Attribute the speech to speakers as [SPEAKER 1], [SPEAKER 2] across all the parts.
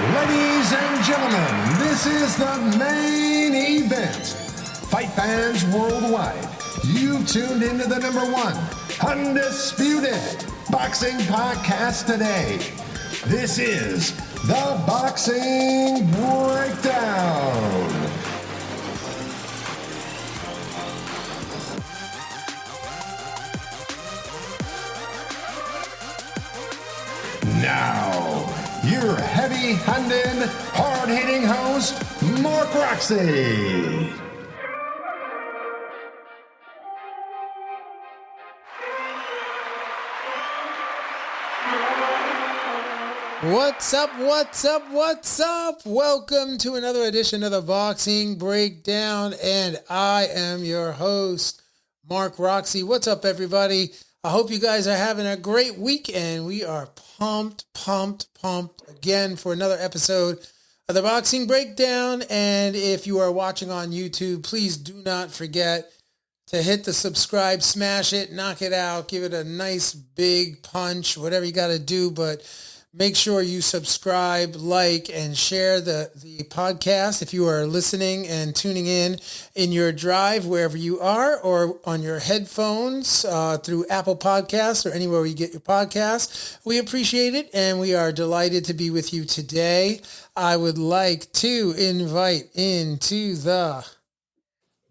[SPEAKER 1] Ladies and gentlemen, this is the main event. Fight fans worldwide, you've tuned into the #1 Undisputed Boxing Podcast today. This is the Boxing Breakdown. Now, your heavy-handed, hard-hitting host, Mark Roxey.
[SPEAKER 2] What's up, what's up, what's up? Welcome to another edition of the Boxing Breakdown, and I am your host, Mark Roxey. What's up, everybody? I hope you guys are having a great weekend. We are pumped again for another episode of the Boxing Breakdown. And if you are watching on YouTube, please do not forget to hit the subscribe, smash it, knock it out, give it a nice big punch, whatever you got to do. But make sure you subscribe, like, and share the podcast if you are listening and tuning in your drive, wherever you are, or on your headphones through Apple Podcasts or anywhere you get your podcasts. We appreciate it, and we are delighted to be with you today. I would like to invite into the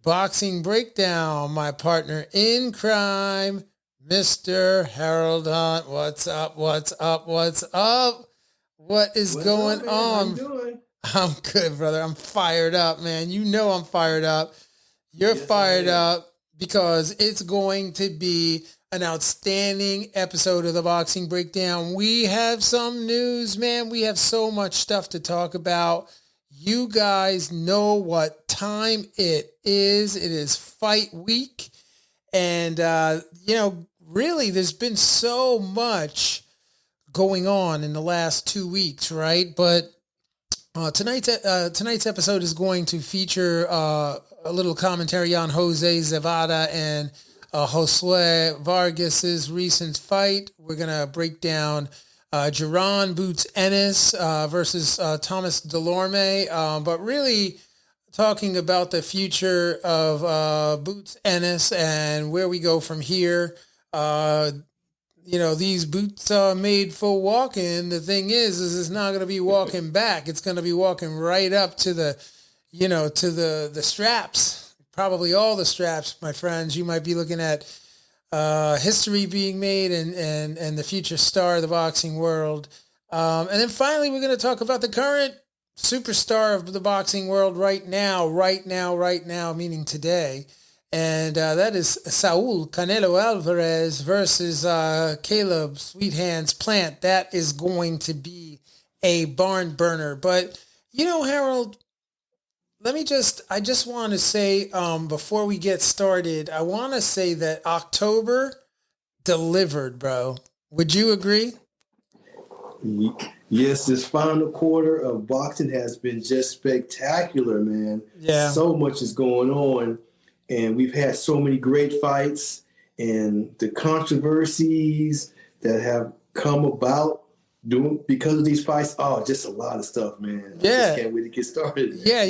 [SPEAKER 2] Boxing Breakdown my partner in crime, Mr. Harold Hunt. What's up? What's up? What's up? What is going on?
[SPEAKER 3] How you doing?
[SPEAKER 2] I'm good, brother. I'm fired up, man. You know I'm fired up. You're fired up because it's going to be an outstanding episode of the Boxing Breakdown. We have some news, man. We have so much stuff to talk about. You guys know what time it is. It is fight week. And, really, there's been so much going on in the last 2 weeks, right? But tonight's episode is going to feature a little commentary on Jose Zepeda and Josue Vargas's recent fight. We're going to break down Jaron Boots Ennis versus Thomas Delorme, but really talking about the future of Boots Ennis and where we go from here. These boots are made for walking. The thing is it's not going to be walking back. It's going to be walking right up to the straps, probably all the straps, my friends. You might be looking at history being made and the future star of the boxing world. And then finally, we're going to talk about the current superstar of the boxing world right now, meaning today. And that is Saul Canelo Alvarez versus Caleb Sweet Hands Plant. That is going to be a barn burner. But, Harold, I just want to say, before we get started, I want to say that October delivered, bro. Would you agree?
[SPEAKER 3] Yes, this final quarter of boxing has been just spectacular, man.
[SPEAKER 2] Yeah.
[SPEAKER 3] So much is going on. And we've had so many great fights, and the controversies that have come about because of these fights. Oh, just a lot of stuff, man.
[SPEAKER 2] Yeah.
[SPEAKER 3] I just can't wait to get started, man.
[SPEAKER 2] Yeah,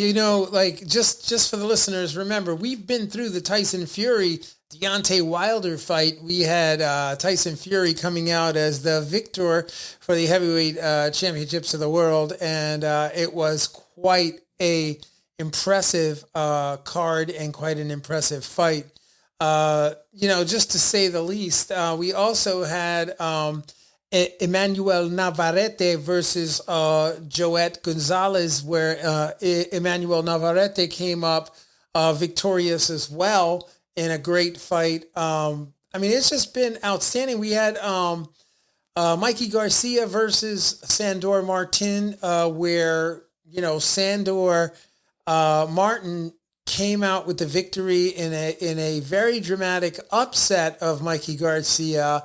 [SPEAKER 2] just for the listeners, remember, we've been through the Tyson Fury, Deontay Wilder fight. We had Tyson Fury coming out as the victor for the heavyweight championships of the world, and it was quite a impressive card and quite an impressive fight. Just to say the least. We also had Emmanuel Navarrete versus Joet Gonzalez, where Emmanuel Navarrete came up victorious as well in a great fight. It's just been outstanding. We had Mikey Garcia versus Sandor Martin, where Sandor Martin came out with the victory in a very dramatic upset of Mikey Garcia.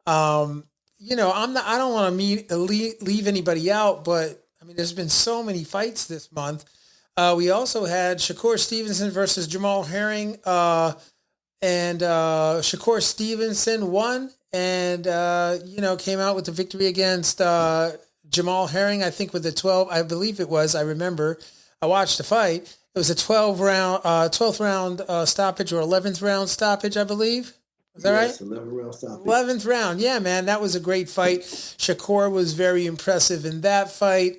[SPEAKER 2] I don't want to leave anybody out, but there's been so many fights this month. We also had Shakur Stevenson versus Jamal Herring, and Shakur Stevenson won and came out with the victory against Jamal Herring, I think with the 12, I believe it was, I remember, I watched the fight. It was a 12th round stoppage or 11th round stoppage, I believe. Is that right?
[SPEAKER 3] 11th round stoppage.
[SPEAKER 2] 11th round. Yeah, man, that was a great fight. Shakur was very impressive in that fight.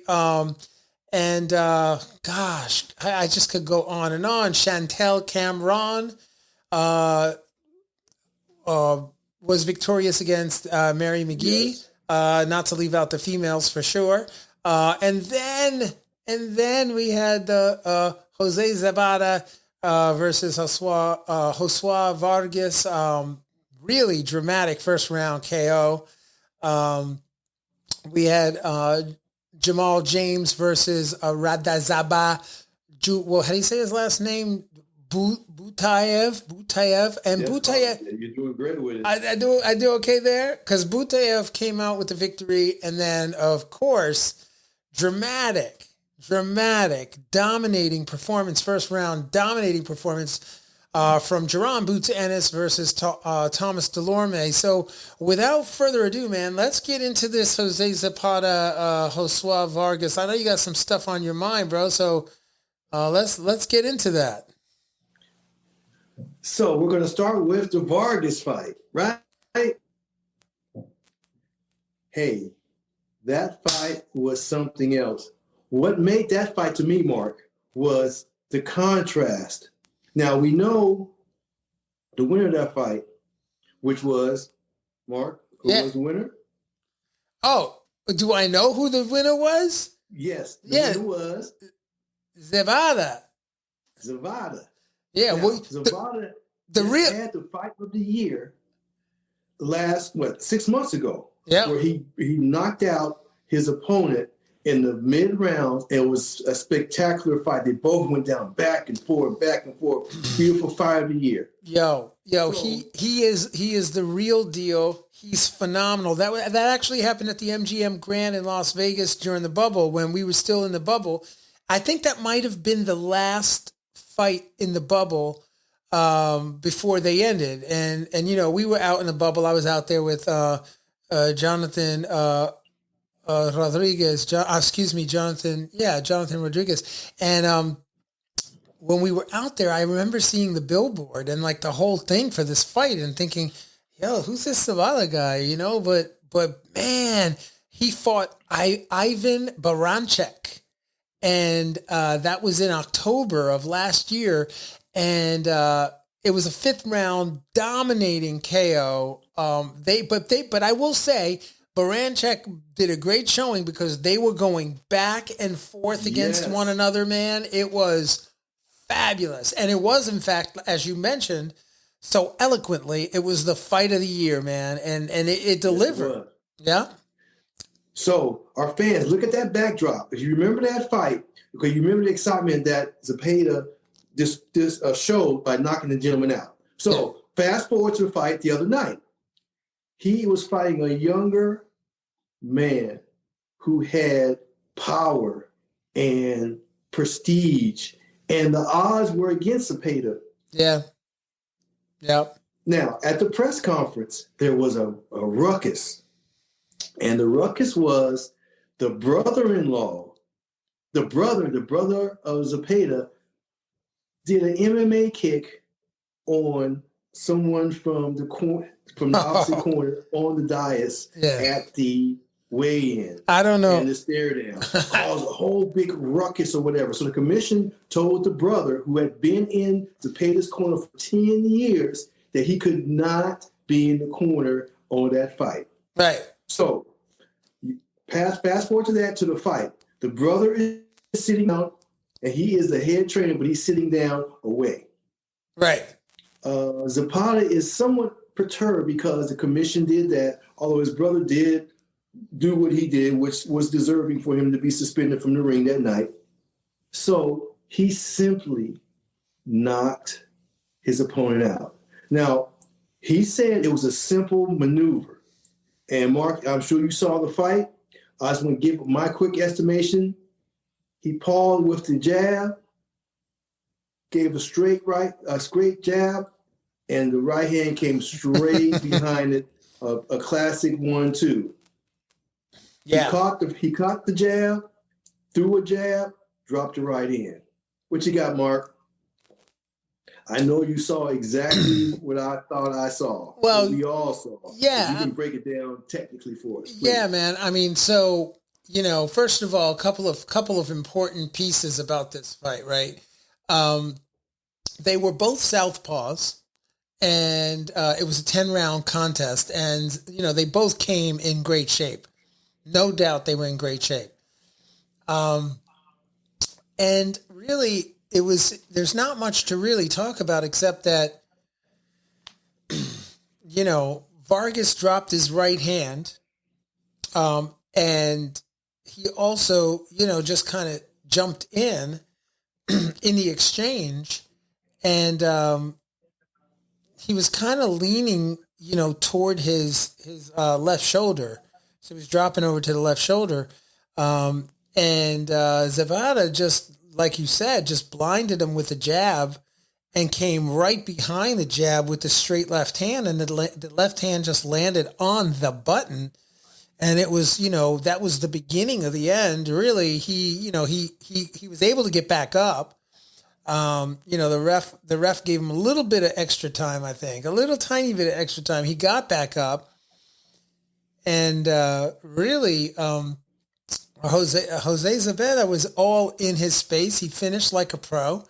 [SPEAKER 2] And gosh, I just could go on and on. Chantel Cameron was victorious against Mary McGee.
[SPEAKER 3] Yes.
[SPEAKER 2] Not to leave out the females for sure. And then we had the Jose Zabata versus Josua Vargas. Really dramatic first round KO. We had Jamal James versus Radazaba. How do you say his last name? Butayev, and
[SPEAKER 3] Yes,
[SPEAKER 2] Butayev.
[SPEAKER 3] You're doing great with it.
[SPEAKER 2] I do okay there because Butayev came out with the victory, and then of course, dramatic, dominating performance, first round dominating performance from Jerron Boots Ennis versus Thomas Delorme. So without further ado, man, let's get into this Jose Zapata, Josua Vargas. I know you got some stuff on your mind, bro. So let's get into that.
[SPEAKER 3] So we're going to start with the Vargas fight, right? Hey, that fight was something else. What made that fight to me, Mark, was the contrast. Now, we know the winner of that fight, which was, Mark, who was the winner?
[SPEAKER 2] Oh, do I know who the winner was?
[SPEAKER 3] Yes, the winner was
[SPEAKER 2] Zavada. Yeah,
[SPEAKER 3] now, Zavada had the fight of the year last 6 months ago.
[SPEAKER 2] Yeah,
[SPEAKER 3] where he knocked out his opponent in the mid round. It was a spectacular fight. They both went down back and forth. Beautiful fight of the year.
[SPEAKER 2] Yo, so, he is the real deal. He's phenomenal. That actually happened at the MGM Grand in Las Vegas during the bubble when we were still in the bubble. I think that might have been the last fight in the bubble before they ended. And we were out in the bubble. I was out there with Jonathan Rodriguez. Jonathan Rodriguez. And when we were out there, I remember seeing the billboard and like the whole thing for this fight and thinking, yo, who's this Zavala guy? But man, he fought Ivan Baranchek. And that was in October of last year. And it was a fifth round dominating KO. But I will say Baranchek did a great showing because they were going back and forth against one another, man. It was fabulous. And it was, in fact, as you mentioned so eloquently, it was the fight of the year, man. And it delivered. Yeah.
[SPEAKER 3] So our fans, look at that backdrop. If you remember that fight, because you remember the excitement that Zapata showed by knocking the gentleman out. So fast forward to the fight the other night. He was fighting a younger man who had power and prestige, and the odds were against Zapata.
[SPEAKER 2] Yeah. Yep.
[SPEAKER 3] Now, at the press conference, there was a ruckus. And the ruckus was the brother-in-law, the brother of Zapata, did an MMA kick on someone from the opposite corner on the dais at the weigh-in.
[SPEAKER 2] I don't know.
[SPEAKER 3] And the stare down caused a whole big ruckus or whatever. So the commission told the brother, who had been in Zapata's corner for 10 years, that he could not be in the corner on that fight.
[SPEAKER 2] Right.
[SPEAKER 3] So fast forward to the fight. The brother is sitting down, and he is the head trainer, but he's sitting down away.
[SPEAKER 2] Right.
[SPEAKER 3] Zapata is somewhat perturbed because the commission did that, although his brother did do what he did, which was deserving for him to be suspended from the ring that night. So he simply knocked his opponent out. Now, he said it was a simple maneuver. And Mark, I'm sure you saw the fight. I just want to give my quick estimation. He paused with the jab, gave a straight jab, and the right hand came straight behind it, a classic 1-2.
[SPEAKER 2] Yeah.
[SPEAKER 3] He caught the jab, threw a jab, dropped it right in. What you got, Mark? I know you saw exactly what I thought I saw.
[SPEAKER 2] Well,
[SPEAKER 3] what we all saw.
[SPEAKER 2] Yeah.
[SPEAKER 3] You can break it down technically for us. Please.
[SPEAKER 2] Yeah, man. I mean, so, first of all, a couple of important pieces about this fight, right? They were both southpaws, and it was a 10-round contest, and, they both came in great shape. No doubt they were in great shape. And really, there's not much to really talk about except that, Vargas dropped his right hand, and he also, just kind of jumped in the exchange, and he was kind of leaning, toward his left shoulder. So he was dropping over to the left shoulder. And Zapata, just like you said, just blinded him with a jab and came right behind the jab with the straight left hand. And the left hand just landed on the button. And it was, that was the beginning of the end. Really, he was able to get back up. The ref gave him a little bit of extra time, I think, a little tiny bit of extra time. He got back up, and really, Jose Zabeta was all in his space. He finished like a pro.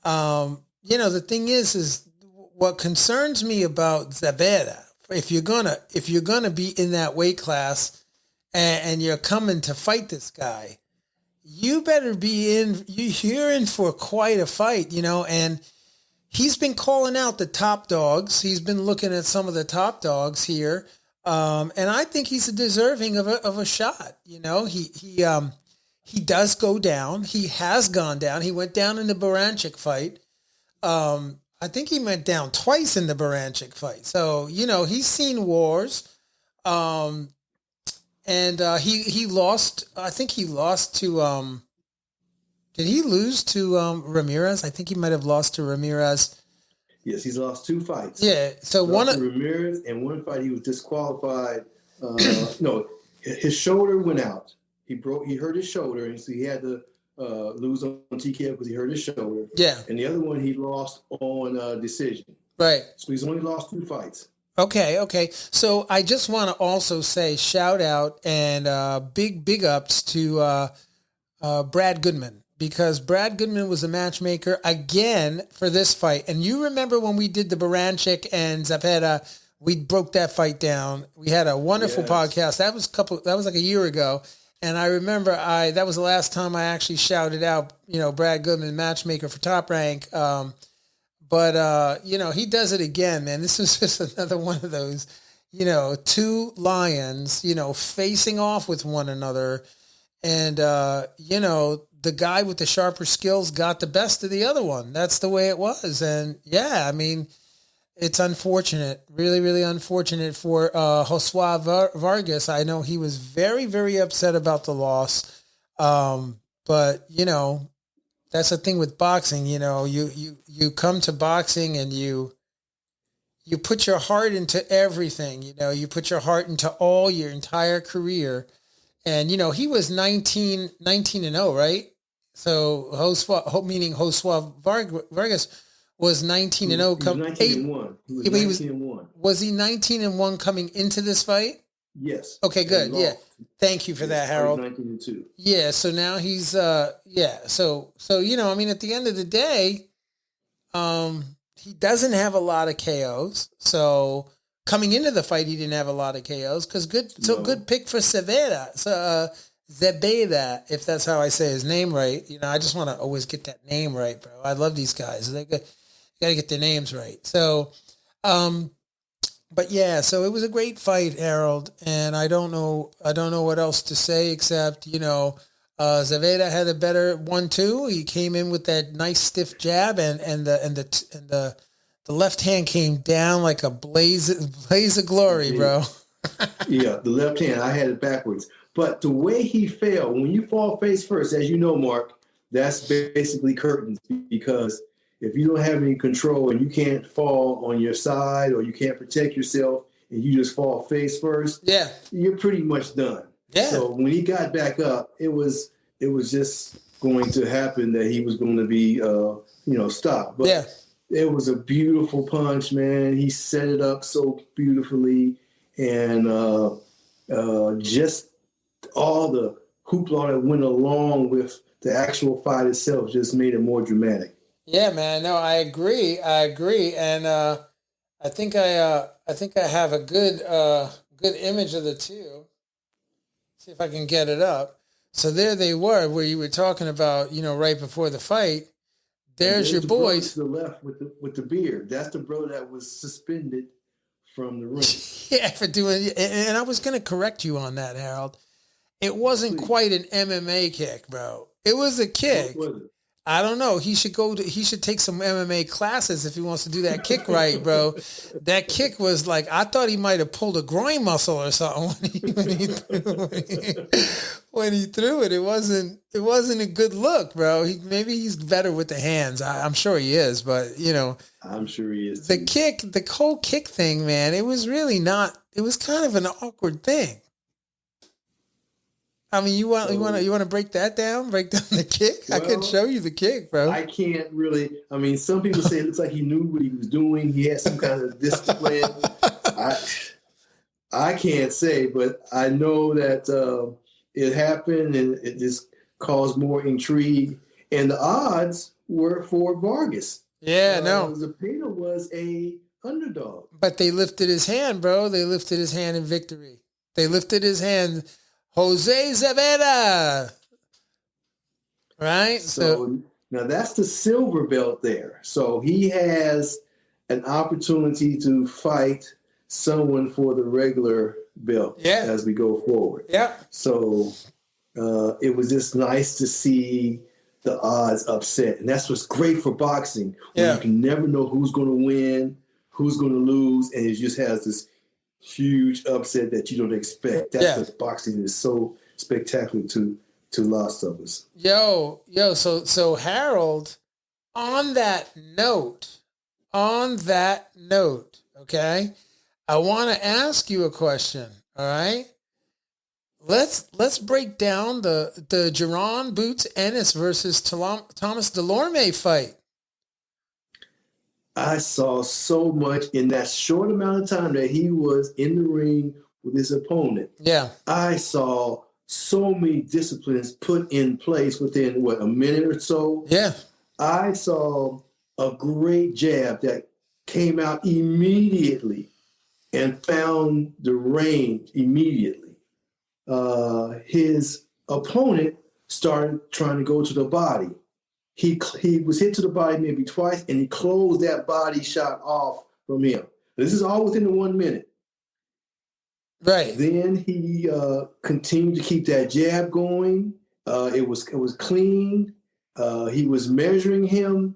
[SPEAKER 2] The thing is what concerns me about Zabeta, if you're gonna be in that weight class and you're coming to fight this guy, you better be you're in for quite a fight, and he's been calling out the top dogs. He's been looking at some of the top dogs here. And I think he's deserving of a shot. He does go down. He has gone down. He went down in the Baranchik fight. I think he went down twice in the Baranchik fight. So, he's seen wars. And he lost. I think he lost to. Did he lose to Ramirez? I think he might have lost to Ramirez.
[SPEAKER 3] Yes, he's lost 2 fights.
[SPEAKER 2] Yeah, so one of
[SPEAKER 3] Ramirez, and one fight he was disqualified. No, his shoulder went out. He hurt his shoulder, and so he had to lose on TKO because he hurt his shoulder.
[SPEAKER 2] Yeah, and
[SPEAKER 3] the other one he lost on decision.
[SPEAKER 2] Right.
[SPEAKER 3] So he's only lost 2 fights.
[SPEAKER 2] Okay. So I just want to also say shout out and big ups to Brad Goodman, because Brad Goodman was a matchmaker again for this fight. And you remember when we did the Baranchik and Zapata, we broke that fight down. We had a wonderful podcast. That was like a year ago. And I remember that was the last time I actually shouted out, Brad Goodman, matchmaker for Top Rank. But he does it again, man. This is just another one of those, 2 lions, facing off with one another. And, the guy with the sharper skills got the best of the other one. That's the way it was. And yeah, I mean, it's unfortunate, really, really unfortunate for Josua Vargas. I know he was very, very upset about the loss. But, that's the thing with boxing, you come to boxing and you put your heart into everything, you put your heart into all your entire career. And, he was 19-0, right? So Josua Vargas was 19-0.
[SPEAKER 3] He was 19-1. He was 19-1.
[SPEAKER 2] Was he 19-1 coming into this fight?
[SPEAKER 3] Yes.
[SPEAKER 2] Okay, good. Yeah. Thank you for that, Harold.
[SPEAKER 3] 19-2.
[SPEAKER 2] Yeah. So now he's, So, I mean, at the end of the day, he doesn't have a lot of KOs. So coming into the fight, he didn't have a lot of KOs good pick for Zabeta. So, Zabeta, if that's how I say his name right. I just want to always get that name right, bro. I love these guys. They got to get their names right. So, but yeah, so it was a great fight, Harold, and I don't know what else to say except, Zabeta had a better 1-2. He came in with that nice stiff jab, and the left hand came down like a blaze of glory, bro.
[SPEAKER 3] Yeah, the left hand, I had it backwards. But the way he fell, when you fall face first, as you know, Mark, that's basically curtains, because if you don't have any control and you can't fall on your side or you can't protect yourself and you just fall face first, you're pretty much done.
[SPEAKER 2] Yeah.
[SPEAKER 3] So when he got back up, it was just going to happen that he was going to be stopped. But
[SPEAKER 2] Yeah.
[SPEAKER 3] it was a beautiful punch, man. He set it up so beautifully, and just all the hoopla that went along with the actual fight itself just made it more dramatic.
[SPEAKER 2] Yeah, man. No, I agree. And I think I have a good image of the two. See if I can get it up. So there they were, where you were talking about, right before the fight. There's your boys.
[SPEAKER 3] To the left with the beard. That's the bro that was suspended from the ring.
[SPEAKER 2] Yeah, for doing. And I was going to correct you on that, Harold. It wasn't quite an MMA kick, bro. It was a kick.
[SPEAKER 3] What was it?
[SPEAKER 2] I don't know. He should take some MMA classes if he wants to do that kick right, bro. That kick was like, I thought he might have pulled a groin muscle or something when he threw it. It wasn't a good look, bro. Maybe he's better with the hands. I'm sure he is, but
[SPEAKER 3] I'm sure he is.
[SPEAKER 2] The whole kick thing, man, it was really not, it was kind of an awkward thing. I mean, you want to break that down? Break down the kick? Well, I can show you the kick, bro.
[SPEAKER 3] I can't really. I mean, some people say it looks like he knew what he was doing. He had some kind of discipline. I can't say, but I know that it happened, and it just caused more intrigue. And the odds were for Vargas.
[SPEAKER 2] Yeah, no.
[SPEAKER 3] Zepeda was a underdog,
[SPEAKER 2] but they lifted his hand, bro. They lifted his hand in victory. They lifted his hand. Jose Zepeda, right?
[SPEAKER 3] So now that's the silver belt there. So he has an opportunity to fight someone for the regular belt as we go forward.
[SPEAKER 2] Yeah.
[SPEAKER 3] So it was just nice to see the odds upset. And that's what's great for boxing. When you can never know who's going to win, who's going to lose, and it just has this huge upset that you don't expect. That's what boxing is so spectacular to lots of us.
[SPEAKER 2] Yo, so Harold, on that note, okay, I want to ask you a question. All right, let's break down the Jaron Boots Ennis versus Thomas Delorme fight. I
[SPEAKER 3] saw so much in that short amount of time that he was in the ring with his opponent.
[SPEAKER 2] Yeah.
[SPEAKER 3] I saw so many disciplines put in place within, a minute or so?
[SPEAKER 2] Yeah.
[SPEAKER 3] I saw a great jab that came out immediately and found the range immediately. His opponent started trying to go to the body. He was hit to the body maybe twice, and he closed that body shot off from him. This is all within the 1 minute.
[SPEAKER 2] Right.
[SPEAKER 3] Then he continued to keep that jab going. It was clean. He was measuring him.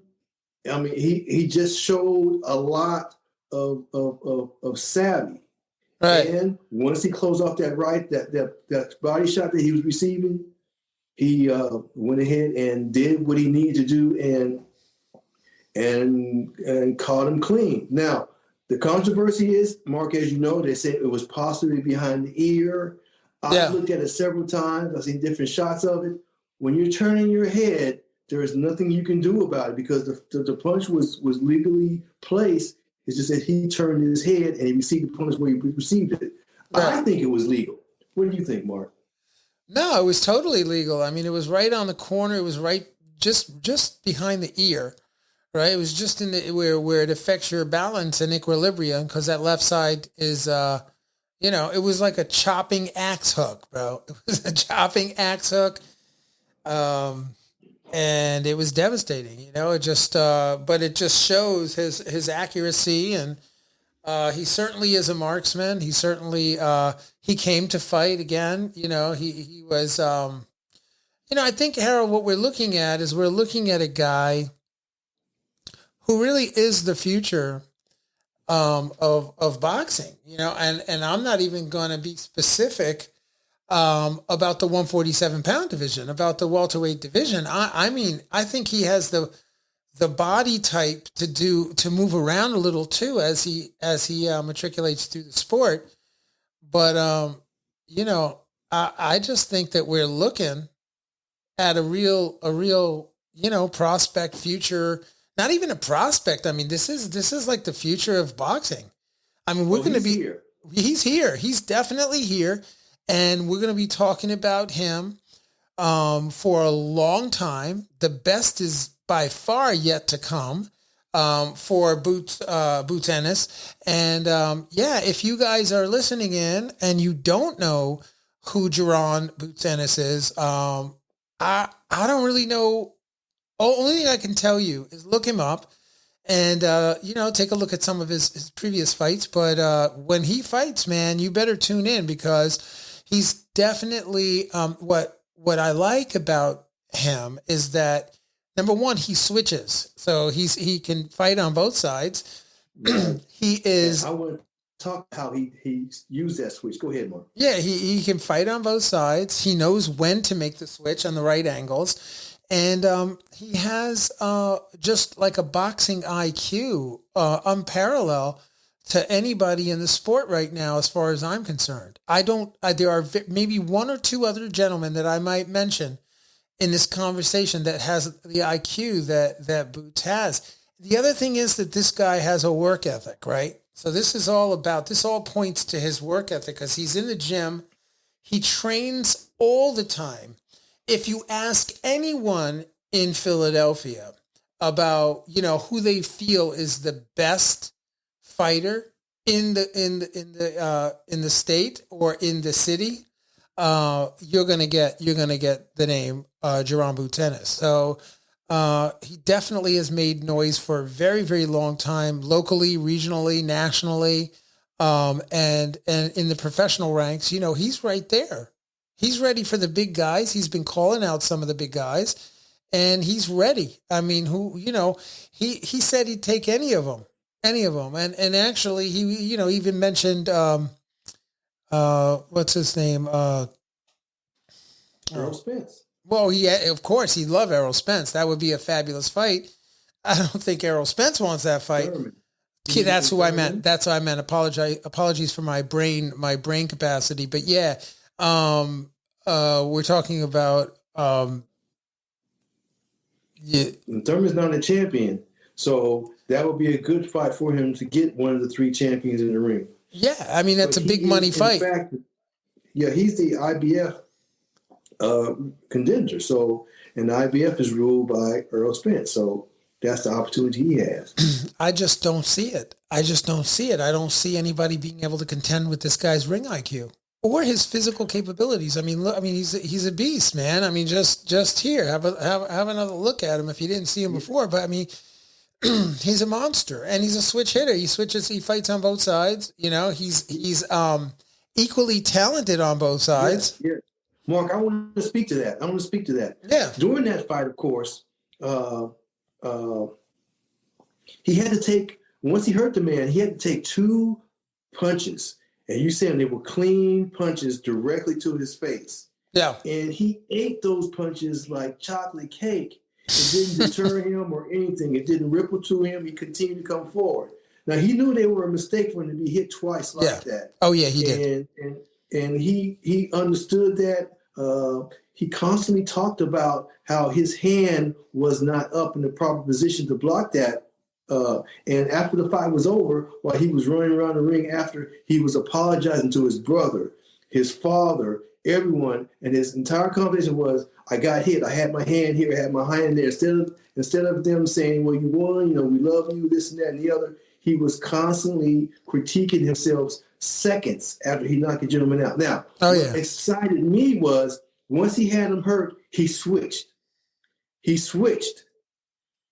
[SPEAKER 3] I mean, he just showed a lot of savvy.
[SPEAKER 2] Right.
[SPEAKER 3] And once he closed off that body shot that he was receiving, he went ahead and did what he needed to do and caught him clean. Now, the controversy is, Mark, as you know, they said it was possibly behind the ear. I've looked at it several times. I've seen different shots of it. When you're turning your head, there is nothing you can do about it because the punch was legally placed. It's just that he turned his head and he received the punch where he received it. Right. I think it was legal. What do you think, Mark?
[SPEAKER 2] No, it was totally legal. I mean, it was right on the corner. It was right just behind the ear, right? It was just in the where it affects your balance and equilibrium because that left side is, it was like a chopping axe hook, bro. It was a chopping axe hook, and it was devastating. It just, but it just shows his accuracy and. He certainly is a marksman. He certainly he came to fight again. He was. I think, Harold, what we're looking at is a guy who really is the future of boxing. And I'm not even going to be specific about the 147-pound division, about the welterweight division. I mean, I think he has the body type to move around a little too as he matriculates through the sport. But, I just think that we're looking at a real, prospect future. Not even a prospect. I mean, this is like the future of boxing. I mean, we're going to be
[SPEAKER 3] here.
[SPEAKER 2] He's here. He's definitely here, and we're going to be talking about him for a long time. The best is by far yet to come for Boots Ennis. And if you guys are listening in and you don't know who Jerron Boots Ennis is, I don't really know. Only thing I can tell you is look him up and, take a look at some of his previous fights. But when he fights, man, you better tune in because he's definitely what I like about him is that, number one, he switches. So he can fight on both sides. He is...
[SPEAKER 3] I want to talk how he used that switch. Go ahead, Mark.
[SPEAKER 2] Yeah, he can fight on both sides. He knows when to make the switch on the right angles. And he has just like a boxing IQ, unparalleled to anybody in the sport right now, as far as I'm concerned. There are maybe one or two other gentlemen that I might mention in this conversation that has the IQ that Boots has. The other thing is that this guy has a work ethic, right? So this all points to his work ethic because he's in the gym. He trains all the time. If you ask anyone in Philadelphia about, who they feel is the best fighter in the state or in the city, you're gonna get the name Jerron Boots Ennis. So he definitely has made noise for a very, very long time, locally, regionally, nationally, and in the professional ranks. He's right there. He's ready for the big guys. He's been calling out some of the big guys, and he's ready. I mean, he said he'd take any of them. And actually he, even mentioned, what's his name?
[SPEAKER 3] Errol Spence.
[SPEAKER 2] Well, of course he'd love Errol Spence. That would be a fabulous fight. I don't think Errol Spence wants that fight. That's who I meant. That's what I meant. Apologies for my brain capacity. But yeah, we're talking about,
[SPEAKER 3] Thurman's not a champion. So that would be a good fight for him to get one of the three champions in the ring.
[SPEAKER 2] Yeah, I mean, that's a big money fight.
[SPEAKER 3] In fact, he's the IBF contender. So, and the IBF is ruled by Errol Spence. So that's the opportunity he has.
[SPEAKER 2] I just don't see it. I don't see anybody being able to contend with this guy's ring IQ or his physical capabilities. I mean, look, he's a beast, man. I mean, just here, have another look at him if you didn't see him before. But I mean, he's a monster, and he's a switch hitter. He fights on both sides. He's equally talented on both sides.
[SPEAKER 3] Yeah. Mark, I want to speak to that.
[SPEAKER 2] Yeah.
[SPEAKER 3] During that fight, of course, he had to take, once he hurt the man, he had to take 2 punches. And you saying they were clean punches directly to his face.
[SPEAKER 2] Yeah.
[SPEAKER 3] And he ate those punches like chocolate cake. It didn't deter him or anything. It didn't ripple to him. He continued to come forward. Now, he knew they were a mistake for him to be hit twice like that.
[SPEAKER 2] Oh, yeah, he did.
[SPEAKER 3] And he understood that. He constantly talked about how his hand was not up in the proper position to block that. And after the fight was over, while he was running around the ring after, he was apologizing to his brother, his father, everyone, and his entire conversation was, I got hit. I had my hand here, I had my hand there. Instead of them saying, well, you won, we love you, this and that and the other, he was constantly critiquing himself seconds after he knocked the gentleman out. Now, what excited me was once he had him hurt, he switched.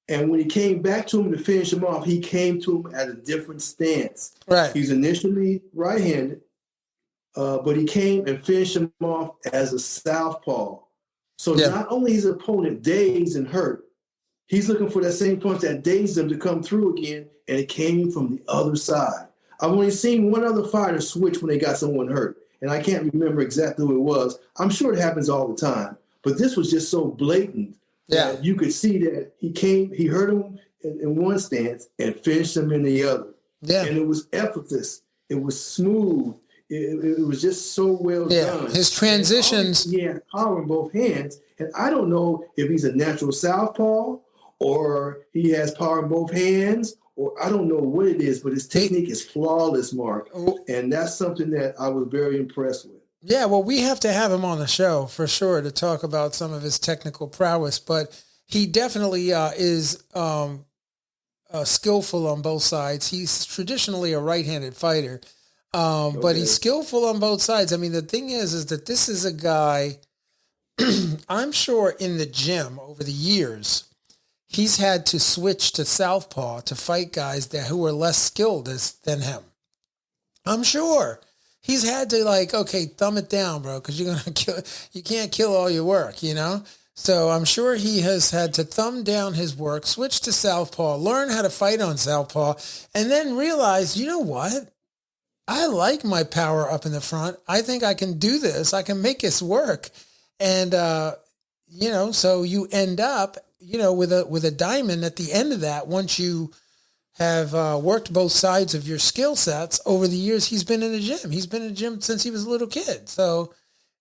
[SPEAKER 3] And when he came back to him to finish him off, he came to him at a different stance.
[SPEAKER 2] Right.
[SPEAKER 3] He's initially right-handed, but he came and finished him off as a southpaw. So not only is his opponent dazed and hurt, he's looking for that same punch that dazed him to come through again, and it came from the other side. I've only seen one other fighter switch when they got someone hurt, and I can't remember exactly who it was. I'm sure it happens all the time, but this was just so blatant that you could see that he hurt him in one stance and finished him in the other. Yeah. And it was effortless. It was smooth. it was just so well done.
[SPEAKER 2] His transitions.
[SPEAKER 3] He had power in both hands. And I don't know if he's a natural southpaw or he has power in both hands, or I don't know what it is, but his technique is flawless, Mark. And that's something that I was very impressed with.
[SPEAKER 2] Yeah, well, we have to have him on the show for sure to talk about some of his technical prowess, but he definitely is skillful on both sides. He's traditionally a right-handed fighter, but he's skillful on both sides. I mean, the thing is that this is a guy, I'm sure in the gym over the years, he's had to switch to southpaw to fight guys who are less skilled than him. I'm sure. He's had to okay, thumb it down, bro, because you can't kill all your work, you know? So I'm sure he has had to thumb down his work, switch to southpaw, learn how to fight on southpaw, and then realize, you know what? I like my power up in the front. I think I can do this. I can make this work. And, so you end up, with a diamond at the end of that once you have worked both sides of your skill sets over the years he's been in the gym. He's been in the gym since he was a little kid. So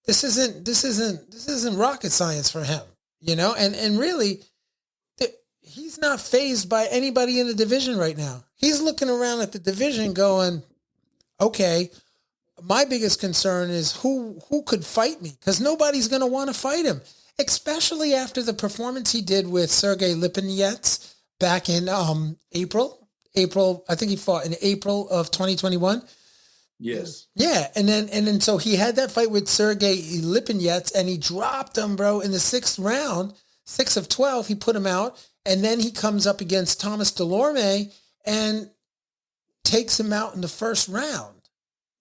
[SPEAKER 2] this isn't rocket science for him, and really he's not fazed by anybody in the division right now. He's looking around at the division going, okay, my biggest concern is who could fight me, because nobody's going to want to fight him, especially after the performance he did with Sergey Lipinets back in April, I think he fought in April of 2021.
[SPEAKER 3] Yes.
[SPEAKER 2] Yeah, and then so he had that fight with Sergey Lipinets, and he dropped him, bro, in the 6th round, 6 of 12. He put him out, and then he comes up against Thomas Delorme and takes him out in the 1st round.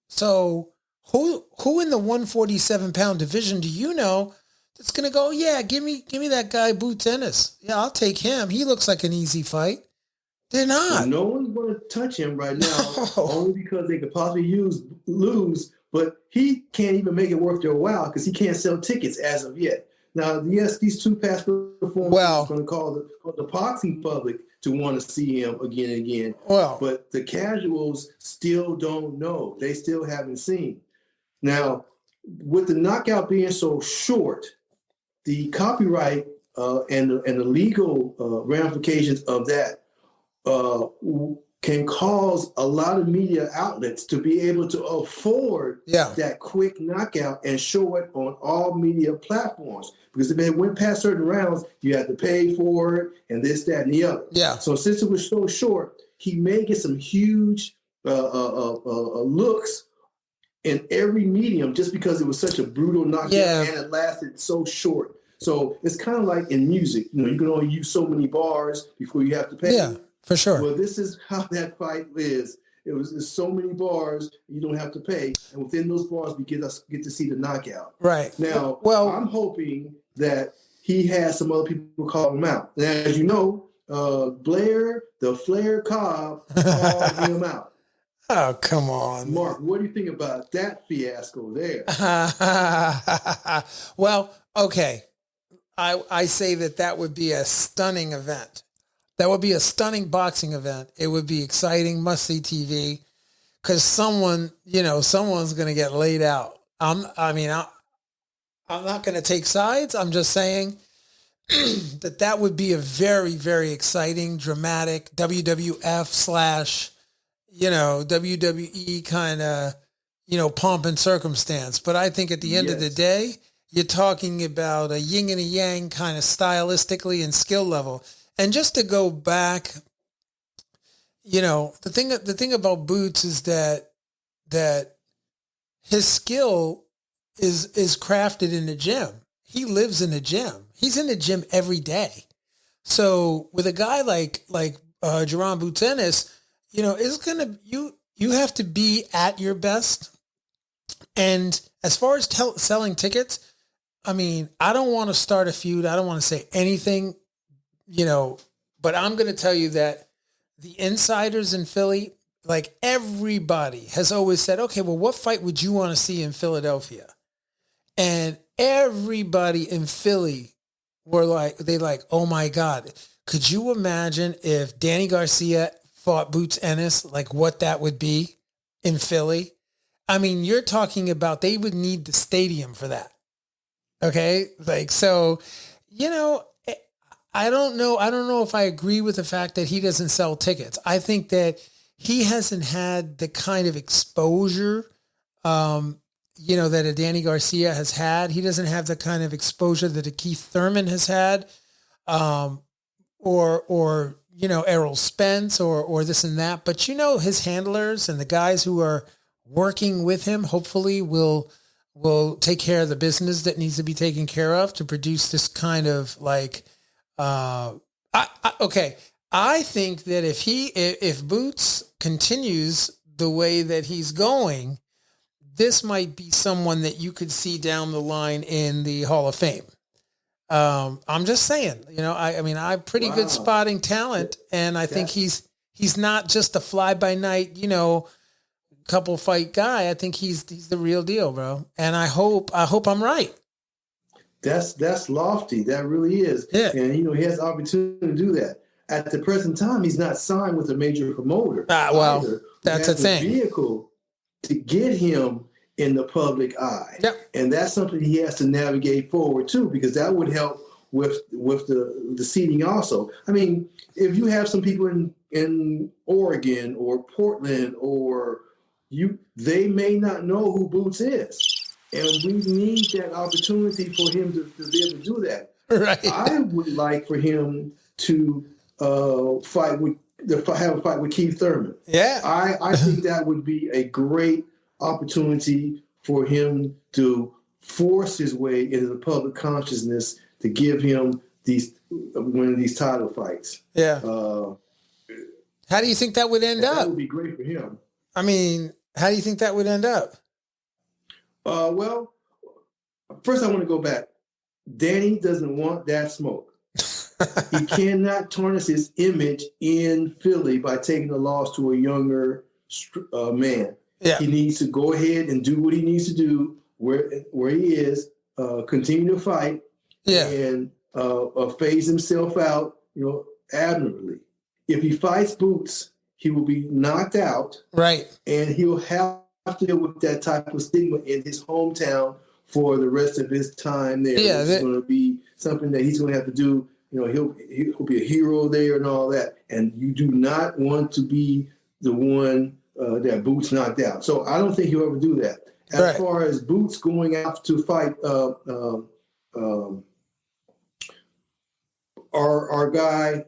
[SPEAKER 2] So who in the 147-pound division do you know that's going to go, yeah, give me that guy Boots Ennis. Yeah, I'll take him. He looks like an easy fight. They're not.
[SPEAKER 3] No one's going to touch him right now, only because they could possibly lose, but he can't even make it worth their while because he can't sell tickets as of yet. Now, yes, these 2 past performances are going to cause the boxing public to want to see him again and again. But the casuals still don't know. They still haven't seen. Now, with the knockout being so short, the copyright and the legal ramifications of that can cause a lot of media outlets to be able to afford that quick knockout and show it on all media platforms. Because if it went past certain rounds, you had to pay for it and this, that, and the other.
[SPEAKER 2] Yeah.
[SPEAKER 3] So since it was so short, he may get some huge looks in every medium just because it was such a brutal knockout and it lasted so short. So it's kind of like in music. You can only use so many bars before you have to pay.
[SPEAKER 2] Yeah. For sure.
[SPEAKER 3] Well, this is how that fight is. It's so many bars, you don't have to pay. And within those bars, we get to see the knockout.
[SPEAKER 2] Right.
[SPEAKER 3] Now, I'm hoping that he has some other people call him out. And as you know, Blair, the Flair Cobb, called him out.
[SPEAKER 2] Oh, come on.
[SPEAKER 3] Mark, what do you think about that fiasco there?
[SPEAKER 2] Well, okay. I say that would be a stunning event. That would be a stunning boxing event. It would be exciting, must-see TV, because someone's going to get laid out. I'm not going to take sides. I'm just saying that would be a very, very exciting, dramatic WWF / WWE kind of, pomp and circumstance. But I think at the end of the day, you're talking about a yin and a yang kind of stylistically and skill level. And just to go back, the thing about Boots is that his skill is crafted in the gym. He lives in the gym. He's in the gym every day. So with a guy like Jaron Boots Ennis, it's gonna you have to be at your best. And as far as selling tickets, I mean, I don't want to start a feud. I don't want to say anything. But I'm going to tell you that the insiders in Philly, like everybody has always said, okay, well, what fight would you want to see in Philadelphia? And everybody in Philly were like, oh my God, could you imagine if Danny Garcia fought Boots Ennis, like what that would be in Philly? I mean, you're talking about they would need the stadium for that. Okay. Like, so, you know, I don't know. I don't know if I agree with the fact that he doesn't sell tickets. I think that he hasn't had the kind of exposure, you know, that a Danny Garcia has had. He doesn't have the kind of exposure that a Keith Thurman has had, or, you know, Errol Spence or this and that. But, you know, his handlers and the guys who are working with him, hopefully will take care of the business that needs to be taken care of to produce this kind of like, okay. I think that if Boots continues the way that he's going, this might be someone that you could see down the line in the Hall of Fame. I'm just saying, you know, I mean, I'm pretty good spotting talent, and I think he's not just a fly by night, you know, couple fight guy. I think he's the real deal, bro. And I hope I'm right.
[SPEAKER 3] That's lofty. That really is.
[SPEAKER 2] Yeah.
[SPEAKER 3] And, you know, he has the opportunity to do that. At the present time, he's not signed with a major promoter.
[SPEAKER 2] Well,
[SPEAKER 3] either,
[SPEAKER 2] that's a thing.
[SPEAKER 3] Vehicle to get him in the public eye.
[SPEAKER 2] Yep.
[SPEAKER 3] And that's something he has to navigate forward too, because that would help with the seating also. I mean, if you have some people in Oregon or Portland or they may not know who Boots is. And we need that opportunity for him to be able to do that.
[SPEAKER 2] Right.
[SPEAKER 3] I would like for him to have a fight with Keith Thurman.
[SPEAKER 2] Yeah.
[SPEAKER 3] I think that would be a great opportunity for him to force his way into the public consciousness to give him one of these title fights.
[SPEAKER 2] Yeah. How do you think that would end up?
[SPEAKER 3] That would be great for him.
[SPEAKER 2] I mean, how do you think that would end up?
[SPEAKER 3] Well, first I want to go back. Danny doesn't want that smoke. He cannot tarnish his image in Philly by taking a loss to a younger man.
[SPEAKER 2] Yeah.
[SPEAKER 3] He needs to go ahead and do what he needs to do where he is, continue to fight, and phase himself out, you know, admirably. If he fights Boots, he will be knocked out. Right. And he'll have to deal with that type of stigma in his hometown for the rest of his time there. Yeah, it's going to be something that he's going to have to do. You know, he'll be a hero there and all that. And you do not want to be the one that Boots knocked out. So I don't think he'll ever do that. As far as Boots going out to fight our guy,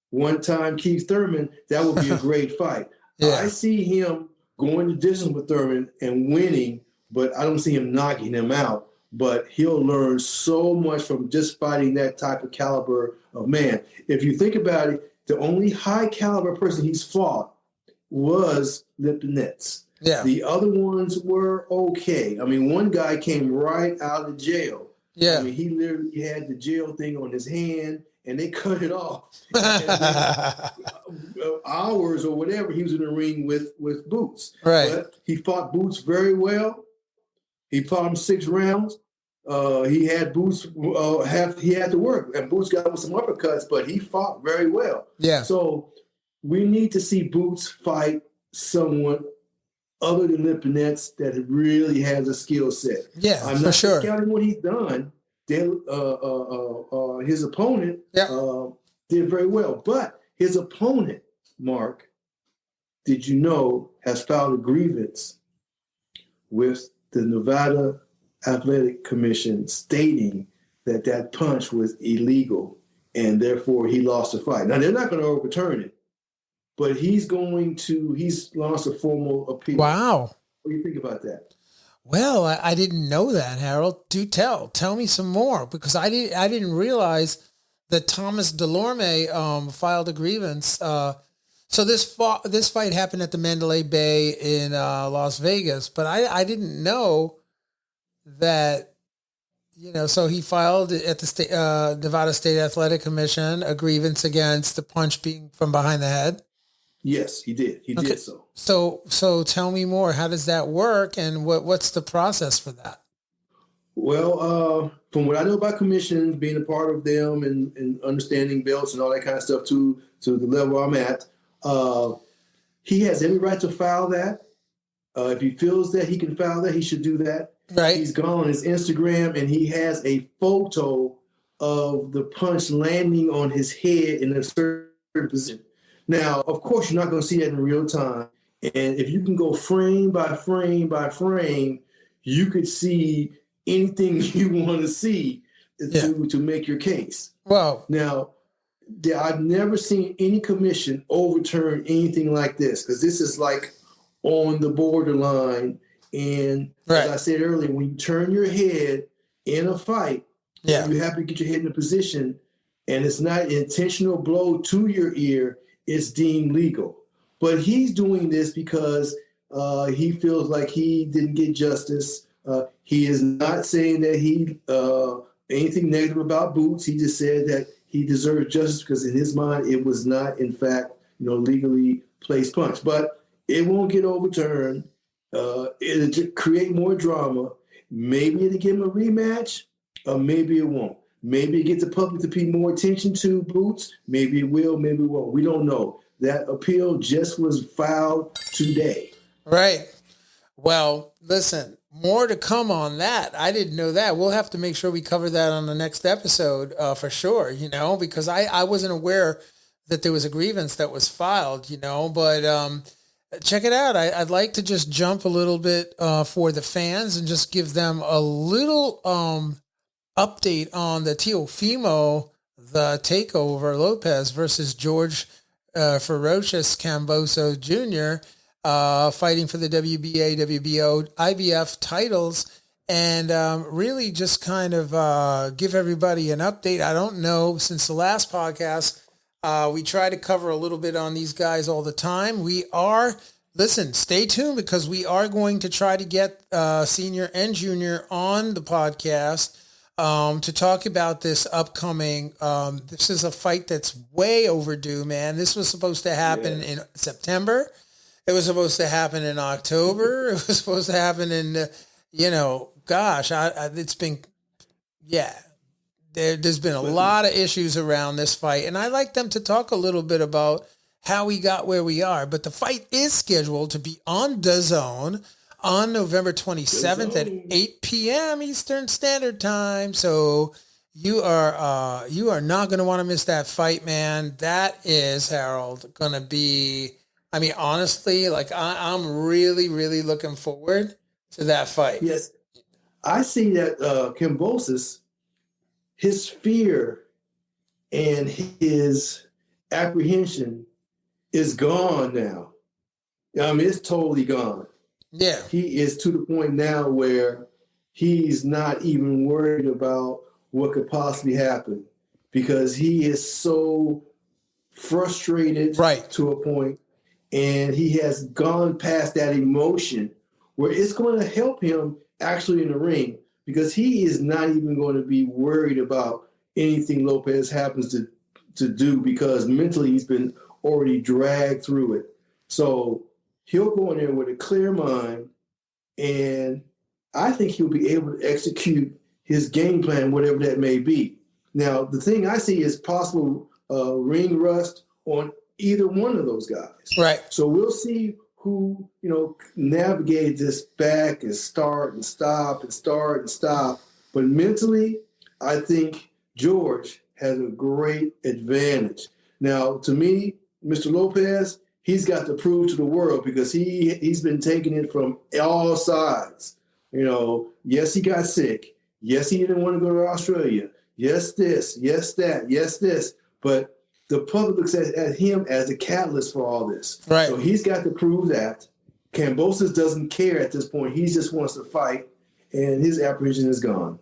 [SPEAKER 3] one time Keith Thurman, that would be a great fight. I see him going the distance with Thurman and winning, but I don't see him knocking him out. But he'll learn so much from just fighting that type of caliber of man. If you think about it, the only high caliber person he's fought was Lipinets. Yeah. The other ones were okay. I mean, one guy came right out of jail. Yeah. I mean, he literally had the jail thing on his hand, and they cut it off. Hours or whatever, he was in the ring with Boots. Right. But he fought Boots very well. He fought him 6 rounds. He had Boots. He had to work, and Boots got him with some uppercuts, but he fought very well. Yeah. So we need to see Boots fight someone other than Lipinets that really has a skill set. Yeah, I'm not discounting what he's done. His opponent did very well, but his opponent, Mark, did you know, has filed a grievance with the Nevada Athletic Commission stating that punch was illegal and therefore he lost the fight. Now, they're not going to overturn it, but he's launched a formal appeal. Wow. What do you think about that?
[SPEAKER 2] Well, I didn't know that, Harold. Do tell me some more, because I didn't realize that Thomas Delorme filed a grievance. So this fight happened at the Mandalay Bay in Las Vegas, but I didn't know that, you know, so he filed at the Nevada State Athletic Commission a grievance against the punch being from behind the head.
[SPEAKER 3] Yes, he did. He did so.
[SPEAKER 2] So tell me more. How does that work, and what's the process for that?
[SPEAKER 3] Well, from what I know about commissions, being a part of them and understanding belts and all that kind of stuff to the level I'm at, he has every right to file that. If he feels that he can foul that, he should do that.
[SPEAKER 2] Right.
[SPEAKER 3] He's gone on his Instagram and he has a photo of the punch landing on his head in a certain position. Now, of course, you're not going to see that in real time. And if you can go frame by frame by frame, you could see anything you want to see to make your case.
[SPEAKER 2] Well,
[SPEAKER 3] now, I've never seen any commission overturn anything like this, because this is like on the borderline. And as I said earlier, when you turn your head in a fight, you have to get your head in a position, and it's not an intentional blow to your ear, it's deemed legal. But he's doing this because he feels like he didn't get justice. He is not saying that he anything negative about Boots. He just said that he deserves justice because in his mind it was not, in fact, legally placed punch. But it won't get overturned. It'll just create more drama. Maybe it'll give him a rematch, or maybe it won't. Maybe it gets the public to pay more attention to Boots. Maybe it will, maybe it won't. We don't know. That appeal just was filed today.
[SPEAKER 2] Right. Well, listen, more to come on that. I didn't know that. We'll have to make sure we cover that on the next episode for sure, because I wasn't aware that there was a grievance that was filed, but check it out. I'd like to just jump a little bit for the fans and just give them a little update on the Teofimo, the takeover, Lopez versus George Ferocious Camboso Jr., fighting for the WBA, WBO, IBF titles, and really just kind of give everybody an update. I don't know, since the last podcast, we try to cover a little bit on these guys all the time. Stay tuned, because we are going to try to get senior and junior on the podcast to talk about this upcoming. This is a fight that's way overdue, man. This was supposed to happen in September. It was supposed to happen in October. It was supposed to happen in, it's been, there's been a lot of issues around this fight. And I'd like them to talk a little bit about how we got where we are. But the fight is scheduled to be on DAZN on November 27th at 8 p.m. Eastern Standard Time. So you are not going to want to miss that fight, man. That is, Harold, going to be, honestly, I'm really, really looking forward to that fight.
[SPEAKER 3] Yes. I see that Kambosos, his fear and his apprehension is gone now. It's totally gone.
[SPEAKER 2] Yeah.
[SPEAKER 3] He is to the point now where he's not even worried about what could possibly happen, because he is so frustrated to a point, and he has gone past that emotion where it's going to help him actually in the ring, because he is not even going to be worried about anything Lopez happens to do, because mentally he's been already dragged through it. So he'll go in there with a clear mind, and I think he'll be able to execute his game plan, whatever that may be. Now, the thing I see is possible ring rust on either one of those guys.
[SPEAKER 2] Right.
[SPEAKER 3] So we'll see who, navigated this back and start and stop and start and stop. But mentally, I think George has a great advantage. Now, to me, Mr. Lopez, he's got to prove to the world, because he's been taking it from all sides. Yes, he got sick. Yes, he didn't want to go to Australia. Yes, this. Yes, that. Yes, this. But the public looks at him as the catalyst for all this.
[SPEAKER 2] Right.
[SPEAKER 3] So he's got to prove that. Kambosos doesn't care at this point. He just wants to fight, and his apprehension is gone.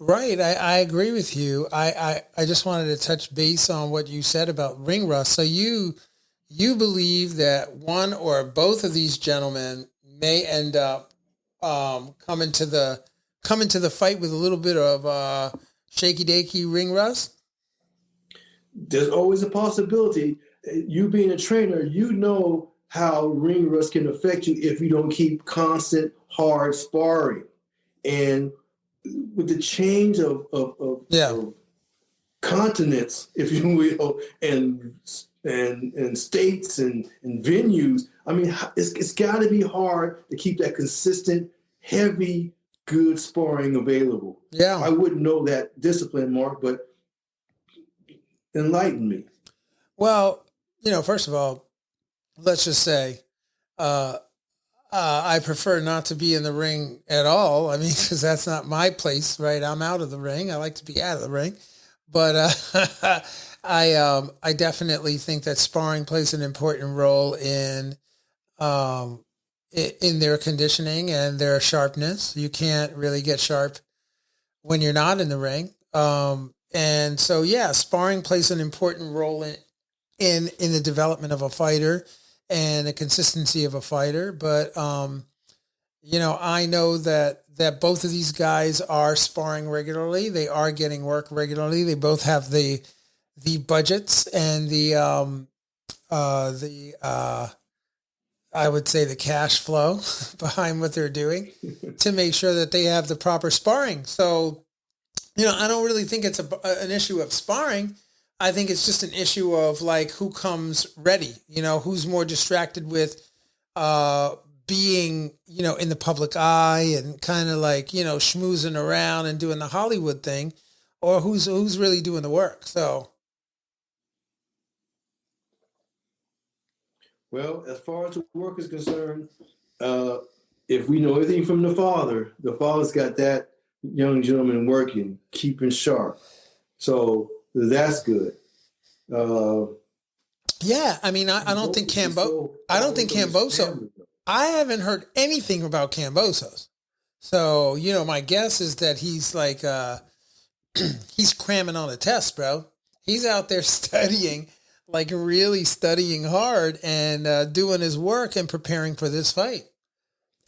[SPEAKER 2] Right. I agree with you. I just wanted to touch base on what you said about ring rust. So you believe that one or both of these gentlemen may end up coming to the fight with a little bit of shaky-dakey ring rust?
[SPEAKER 3] There's always a possibility. You being a trainer, you know how ring rust can affect you if you don't keep constant, hard sparring. And with the change of continents, if you will, and and states and venues. I mean, it's got to be hard to keep that consistent, heavy, good sparring available.
[SPEAKER 2] Yeah.
[SPEAKER 3] I wouldn't know that discipline, Mark, but enlighten me.
[SPEAKER 2] Well, first of all, let's just say, I prefer not to be in the ring at all. I mean, because that's not my place, right? I'm out of the ring. I like to be out of the ring. But I definitely think that sparring plays an important role in their conditioning and their sharpness. You can't really get sharp when you're not in the ring. And so, yeah, sparring plays an important role in the development of a fighter and the consistency of a fighter. But, I know that both of these guys are sparring regularly. They are getting work regularly. They both have the budgets and I would say the cash flow behind what they're doing to make sure that they have the proper sparring. So, I don't really think it's an issue of sparring. I think it's just an issue of like who comes ready, who's more distracted with being, in the public eye and kind of like, schmoozing around and doing the Hollywood thing, or who's really doing the work. So.
[SPEAKER 3] Well, as far as the work is concerned, if we know anything from the father's got that young gentleman working, keeping sharp. So that's good.
[SPEAKER 2] Yeah, I mean, I don't think Camboso. I haven't heard anything about Cambosos. So, my guess is that he's like, he's cramming on a test, bro. He's out there studying, like really studying hard and doing his work and preparing for this fight.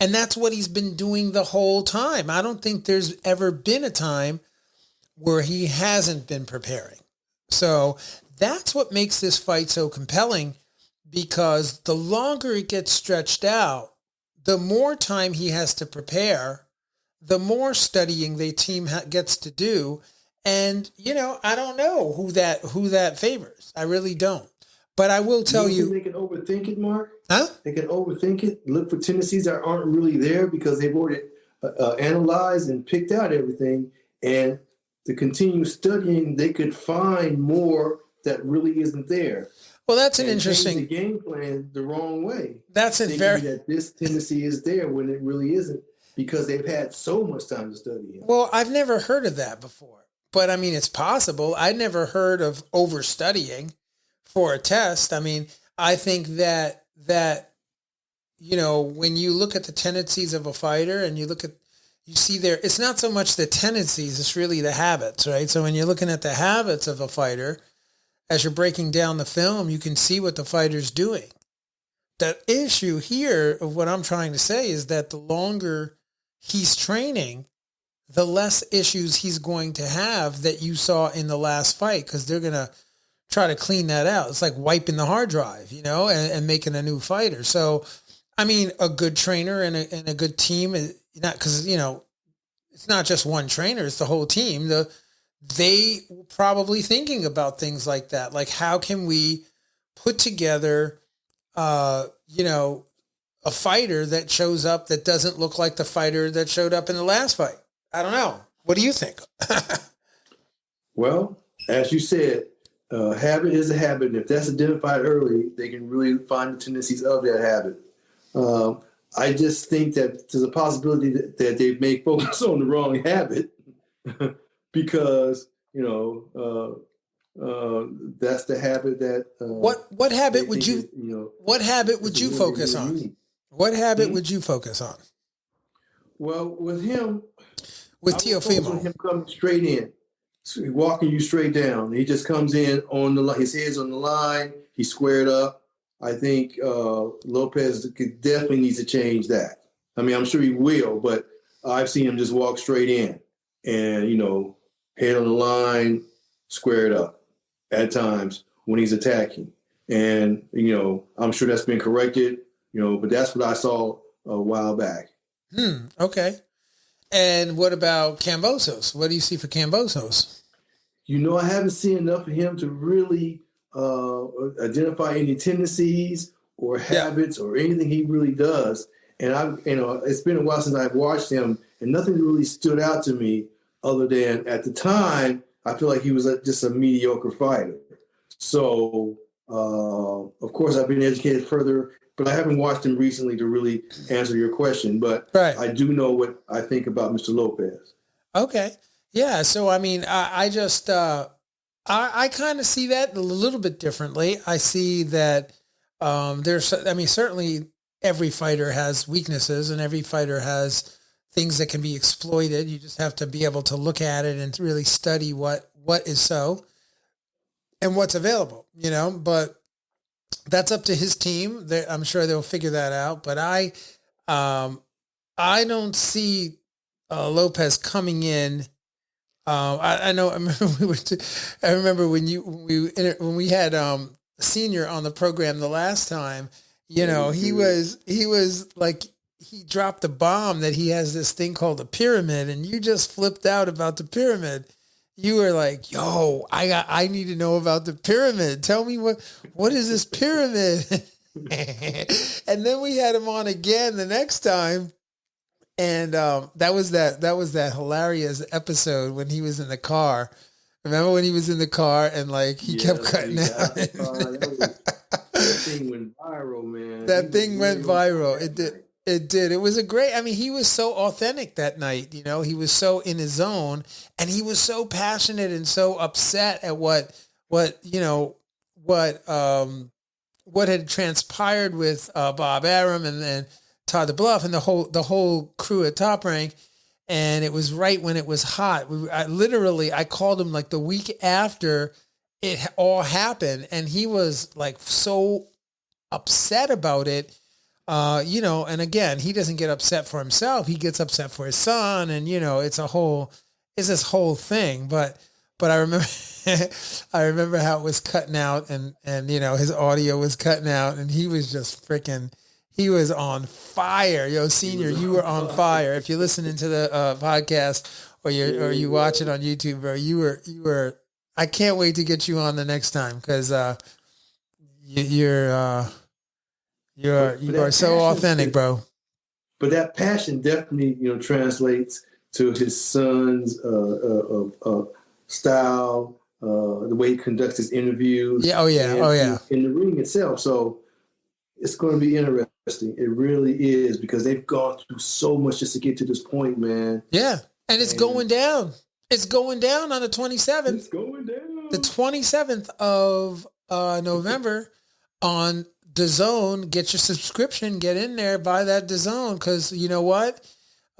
[SPEAKER 2] And that's what he's been doing the whole time. I don't think there's ever been a time where he hasn't been preparing. So that's what makes this fight so compelling, because the longer it gets stretched out, the more time he has to prepare, the more studying the team gets to do. And, I don't know who that favors. I really don't. But I will tell you.
[SPEAKER 3] They can overthink it, Mark.
[SPEAKER 2] Huh?
[SPEAKER 3] They can overthink it, look for tendencies that aren't really there because they've already analyzed and picked out everything. And to continue studying, they could find more that really isn't there.
[SPEAKER 2] Well, that's an
[SPEAKER 3] and
[SPEAKER 2] interesting
[SPEAKER 3] the game plan the wrong way.
[SPEAKER 2] That's a very
[SPEAKER 3] that this tendency is there when it really isn't, because they've had so much time to study it.
[SPEAKER 2] Well, I've never heard of that before, but I mean, it's possible. I never heard of overstudying for a test. I mean, I think that when you look at the tendencies of a fighter and you see it's not so much the tendencies, it's really the habits, right? So when you're looking at the habits of a fighter, as you're breaking down the film, you can see what the fighter's doing. The issue here of what I'm trying to say is that the longer he's training, the less issues he's going to have that you saw in the last fight, because they're going to try to clean that out. It's like wiping the hard drive, and making a new fighter. So, I mean, a good trainer and a good team, not because, it's not just one trainer, it's the whole team. They were probably thinking about things like that. Like, how can we put together, a fighter that shows up that doesn't look like the fighter that showed up in the last fight? I don't know. What do you think?
[SPEAKER 3] Well, as you said, habit is a habit. And if that's identified early, they can really find the tendencies of that habit. I just think that there's a possibility that they may focus on the wrong habit because, that's the habit that.
[SPEAKER 2] What habit would you? What habit would you focus on? What habit would you focus on?
[SPEAKER 3] Well, with him,
[SPEAKER 2] with Teofimo,
[SPEAKER 3] him coming straight in, walking you straight down. He just comes in on the line. His head's on the line. He's squared up. I think Lopez definitely needs to change that. I mean, I'm sure he will, but I've seen him just walk straight in and, head on the line, squared up at times when he's attacking. And, I'm sure that's been corrected, but that's what I saw a while back.
[SPEAKER 2] Okay. And what about Cambosos? What do you see for Cambosos?
[SPEAKER 3] I haven't seen enough of him to really identify any tendencies or habits or anything he really does. And it's been a while since I've watched him, and nothing really stood out to me other than at the time I feel like he was just a mediocre fighter. So, of course, I've been educated further, but I haven't watched him recently to really answer your question. But I do know what I think about Mr. Lopez.
[SPEAKER 2] Okay. Yeah. So, I mean, I just, I kind of see that a little bit differently. I see that certainly every fighter has weaknesses and every fighter has things that can be exploited. You just have to be able to look at it and really study what is so and what's available, but that's up to his team. I'm sure they'll figure that out, but I don't see Lopez coming in. I know. I remember when we had Senior on the program the last time. He was like, he dropped the bomb that he has this thing called a pyramid, and you just flipped out about the pyramid. You were like, "Yo, I need to know about the pyramid. Tell me what is this pyramid?" And then we had him on again the next time. And that was that hilarious episode when he was in the car. Remember when he was in the car and like he kept cutting out?
[SPEAKER 3] That thing went viral, man.
[SPEAKER 2] That thing went viral. It did. It did. It was he was so authentic that night. He was so in his zone, and he was so passionate and so upset at what had transpired with Bob Arum and then Todd DeBluff and the whole crew at Top Rank. And it was right when it was hot. I called him like the week after it all happened, and he was like so upset about it. And again, he doesn't get upset for himself. He gets upset for his son, and it's this whole thing. But I remember, I remember how it was cutting out, and his audio was cutting out, and he was just freaking. He was on fire. Senior, you were on fire. If you're listening to the podcast or you watch it on YouTube, bro, you were. I can't wait to get you on the next time because you are so authentic, bro.
[SPEAKER 3] But that passion definitely, translates to his son's style, the way he conducts his interviews.
[SPEAKER 2] Yeah. Oh yeah.
[SPEAKER 3] In the ring itself. So it's going to be interesting. It really is, because they've gone through so much just to get to this point, man.
[SPEAKER 2] Yeah. And it's going down. It's going down on the 27th.
[SPEAKER 3] It's going down.
[SPEAKER 2] The 27th of November on DAZN. Get your subscription. Get in there. Buy that DAZN, because you know what?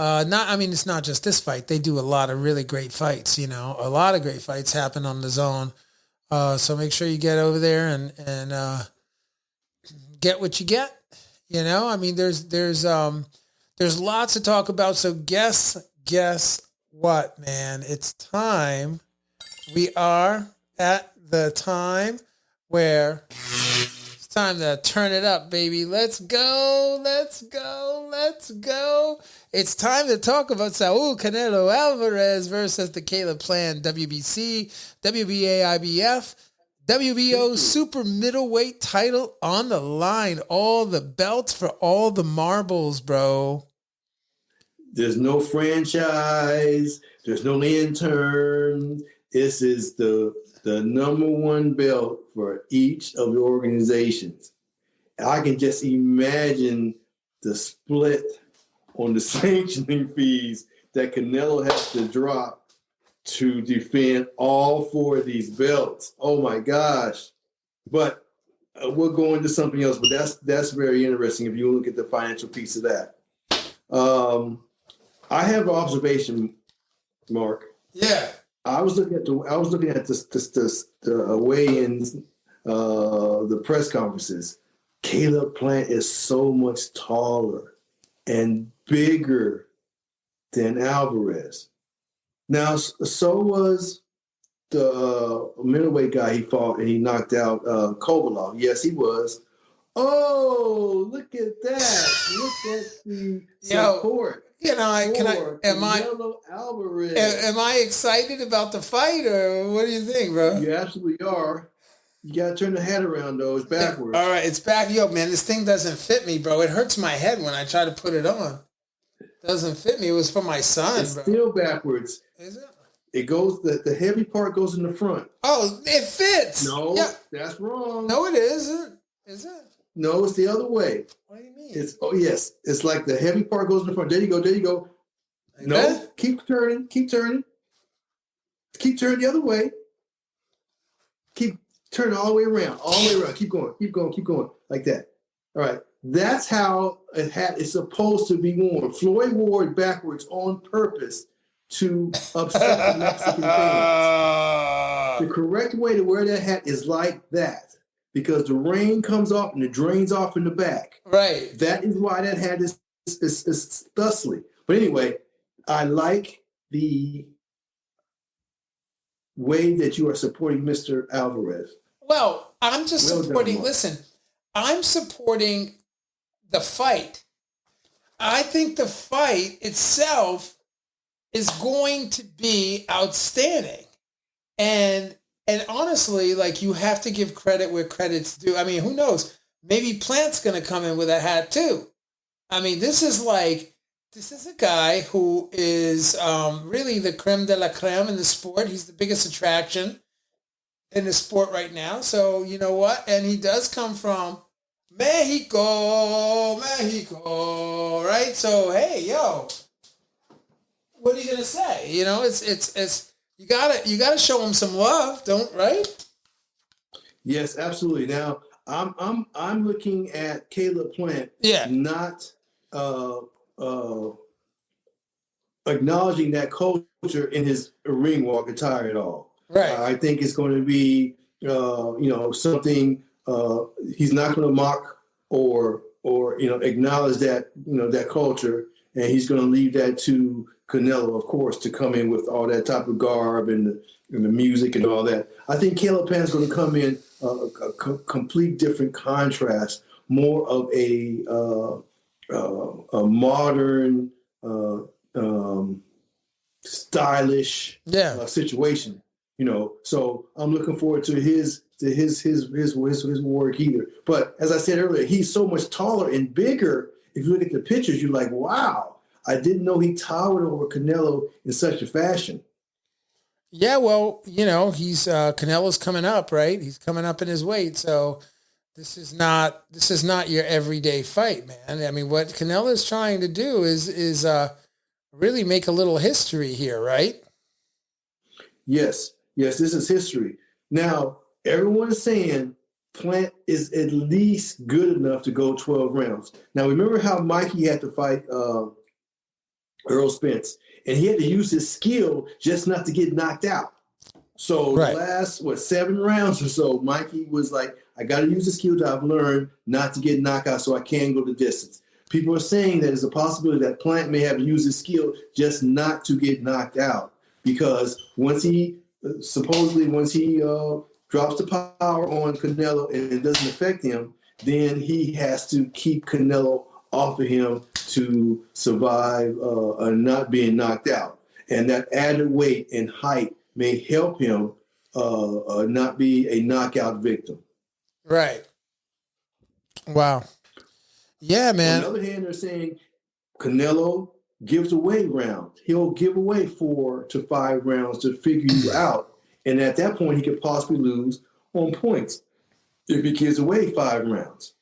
[SPEAKER 2] It's not just this fight. They do a lot of really great fights. A lot of great fights happen on DAZN. So make sure you get over there and get what you get. There's lots to talk about. So guess what, man? It's time. We are at the time where it's time to turn it up, baby. Let's go. It's time to talk about Saul Canelo Alvarez versus the Caleb Plan WBC, WBA, IBF, WBO super middleweight title on the line. All the belts for all the marbles, bro.
[SPEAKER 3] There's no franchise. There's no intern. This is the number one belt for each of the organizations. I can just imagine the split on the sanctioning fees that Canelo has to drop to defend all four of these belts. Oh my gosh. But we'll go into something else, but that's very interesting if you look at the financial piece of that. I have an observation, Mark.
[SPEAKER 2] Yeah.
[SPEAKER 3] I was looking at the weigh-ins, the press conferences. Caleb Plant is so much taller and bigger than Alvarez. Now, so was the middleweight guy he fought, and he knocked out Kovalov. Yes, he was. Oh, look at that! Look at the support.
[SPEAKER 2] Am I excited about the fight, or what do you think, bro?
[SPEAKER 3] You absolutely are. You got to turn the hat around, though. It's backwards.
[SPEAKER 2] All right, it's back. Yo, man, this thing doesn't fit me, bro. It hurts my head when I try to put it on. Doesn't fit me. It was for my son,
[SPEAKER 3] It's
[SPEAKER 2] bro.
[SPEAKER 3] still backwards.
[SPEAKER 2] Is it?
[SPEAKER 3] It goes, the heavy part goes in the front.
[SPEAKER 2] Oh, it fits.
[SPEAKER 3] No,
[SPEAKER 2] Yeah.
[SPEAKER 3] that's wrong.
[SPEAKER 2] No, it isn't. Is it?
[SPEAKER 3] No, it's the other way.
[SPEAKER 2] What do you mean?
[SPEAKER 3] Yes. It's like the heavy part goes in the front. There you go. There you go.
[SPEAKER 2] Like
[SPEAKER 3] No,
[SPEAKER 2] that?
[SPEAKER 3] keep turning. Keep turning. Keep turning the other way. Keep turning all the way around. All the way around. Keep going. Keep going. Keep going. Like that. All right. That's how a hat is supposed to be worn. Floyd wore it backwards on purpose to upset the Mexican fans. The correct way to wear that hat is like that, because the rain comes off and it drains off in the back.
[SPEAKER 2] Right.
[SPEAKER 3] That is why that hat is thusly. But anyway, I like the way that you are supporting Mr. Alvarez.
[SPEAKER 2] Well, I'm just
[SPEAKER 3] Well
[SPEAKER 2] supporting.
[SPEAKER 3] done, Mark.
[SPEAKER 2] Listen, I'm supporting the fight. I think the fight itself is going to be outstanding. And honestly, like, you have to give credit where credit's due. I mean, who knows? Maybe Plant's going to come in with a hat too. I mean, this is a guy who is really the creme de la creme in the sport. He's the biggest attraction in the sport right now. So, you know what? And he does come from Mexico, right? So, hey, yo, what are you gonna say? You know, it's you gotta show him some love, right?
[SPEAKER 3] Yes, absolutely. Now, I'm looking at Caleb Plant, not acknowledging that culture in his ring walk attire at all.
[SPEAKER 2] Right.
[SPEAKER 3] I think it's going to be something he's not going to mock or acknowledge that that culture, and he's going to leave that to Canelo, of course, to come in with all that type of garb and the music and all that. I think Caleb Plant's going to come in a complete different contrast, more of a modern, stylish situation. So I'm looking forward to his work either. But as I said earlier, he's so much taller and bigger. If you look at the pictures, you're like, wow, I didn't know he towered over Canelo in such a fashion.
[SPEAKER 2] Yeah, well, he's Canelo's coming up, right? He's coming up in his weight, so this is not your everyday fight, man. I mean, what Canelo's trying to do is really make a little history here, right?
[SPEAKER 3] Yes, this is history. Now, everyone is saying Plant is at least good enough to go 12 rounds. Now, remember how Mikey had to fight Earl Spence, and he had to use his skill just not to get knocked out. So the last, 7 rounds or so, Mikey was like, I got to use the skill that I've learned not to get knocked out so I can go the distance. People are saying that there's a possibility that Plant may have used his skill just not to get knocked out, because once he drops the power on Canelo and it doesn't affect him, then he has to keep Canelo off of him to survive not being knocked out. And that added weight and height may help him not be a knockout victim.
[SPEAKER 2] Right. Wow. Yeah, man.
[SPEAKER 3] On the other hand, they're saying Canelo gives away rounds. He'll give away 4 to 5 rounds to figure you out. And at that point, he could possibly lose on points if he gives away 5 rounds.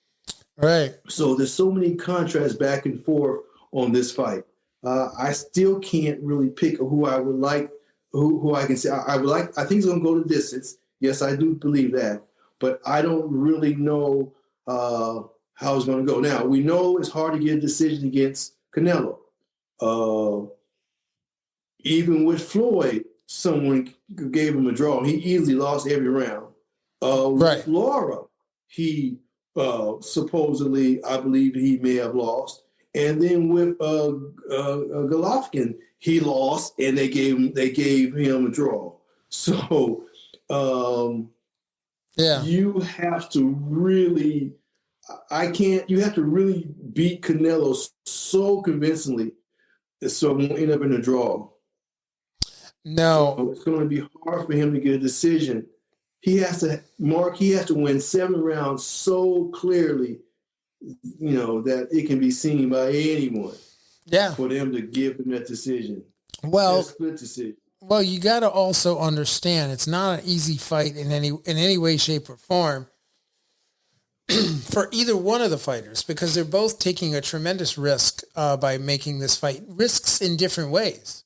[SPEAKER 2] Right.
[SPEAKER 3] So there's so many contrasts back and forth on this fight. I still can't really pick who I would like, who I can say I would like. I think he's going to go the distance. Yes, I do believe that. But I don't really know how it's going to go. Now, we know it's hard to get a decision against Canelo. Even with Floyd, someone gave him a draw. He easily lost every round. With Laura, he supposedly, I believe he may have lost. And then with Golovkin, he lost, and they gave him a draw. So you have to really, you have to really beat Canelo so convincingly, so it won't end up in a draw.
[SPEAKER 2] No.
[SPEAKER 3] So it's going to be hard for him to get a decision. he has to win 7 rounds so clearly, that it can be seen by anyone.
[SPEAKER 2] Yeah.
[SPEAKER 3] For them to give him that decision.
[SPEAKER 2] Well,
[SPEAKER 3] that split decision.
[SPEAKER 2] Well, you got to also understand it's not an easy fight in any way, shape, or form for either one of the fighters, because they're both taking a tremendous risk by making this fight. Risks in different ways,